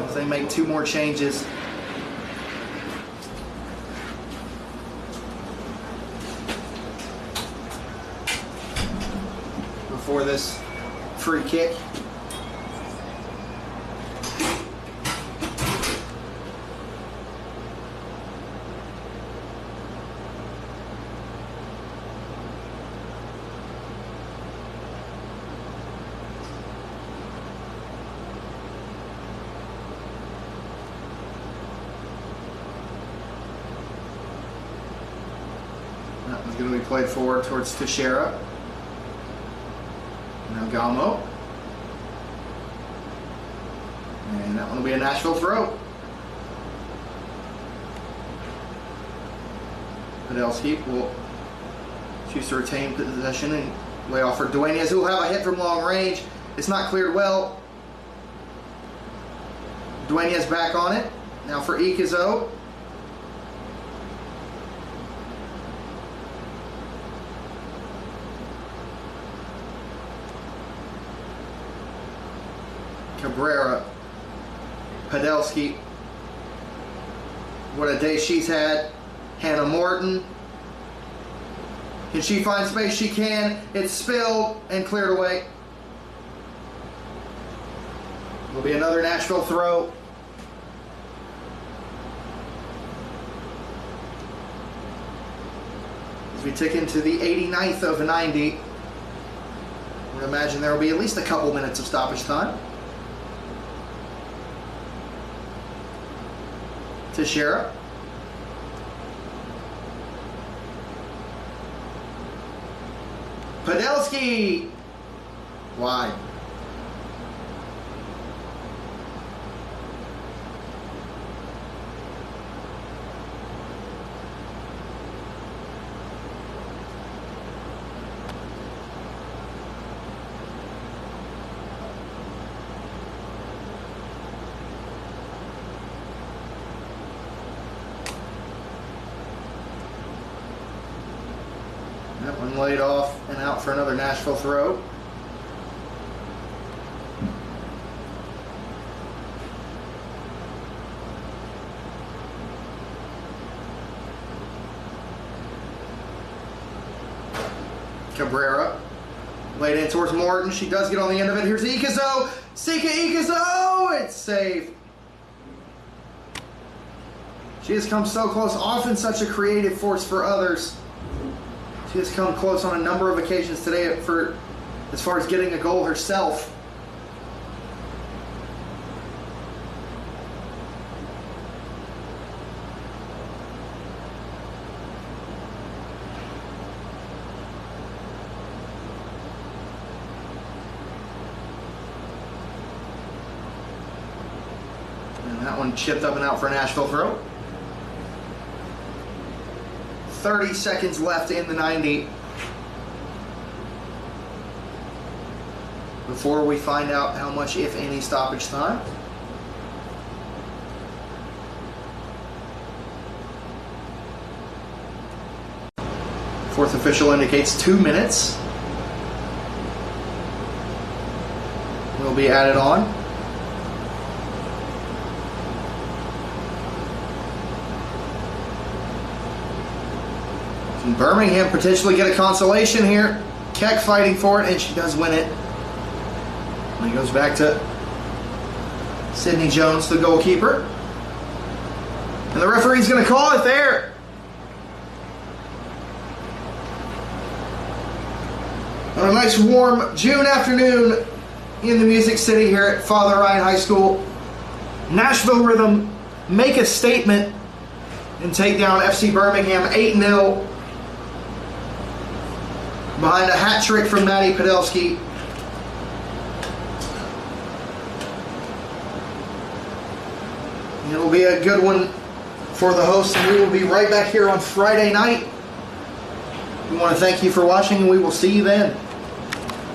as they make 2 more changes. Before this free kick. That was going to be played forward towards Teixeira. Now Gamo. And that one will be a Nashville throw. Podolski will choose to retain possession and lay off for Duenas, who will have a hit from long range. It's not cleared well. Duenas back on it. Now for Ikezo. Cabrera, Podolski, what a day she's had. Hannah Morton, can she find space? She can. It's spilled and cleared away. Will be another Nashville throw. As we tick into the 89th of 90, I would imagine there will be at least a couple minutes of stoppage time. Teixeira. Podolski. Wide. That one laid off and out for another Nashville throw. Cabrera laid in towards Morton. She does get on the end of it. Here's Ikezo. Sika Ikezo. It's saved. She has come so close. Often such a creative force for others. She has come close on a number of occasions today as far as getting a goal herself. And that one chipped up and out for a Nashville throw. 30 seconds left in the 90 before we find out how much, if any, stoppage time. Fourth official indicates 2 minutes will be added on. Can Birmingham potentially get a consolation here? Keck fighting for it, and she does win it. And it goes back to Sydney Jones, the goalkeeper. And the referee's going to call it there. On a nice warm June afternoon in the Music City here at Father Ryan High School, Nashville Rhythm make a statement and take down FC Birmingham 8-0 behind a hat trick from Matty Podolski. It'll be a good one for the hosts, and we will be right back here on Friday night. We want to thank you for watching, and we will see you then.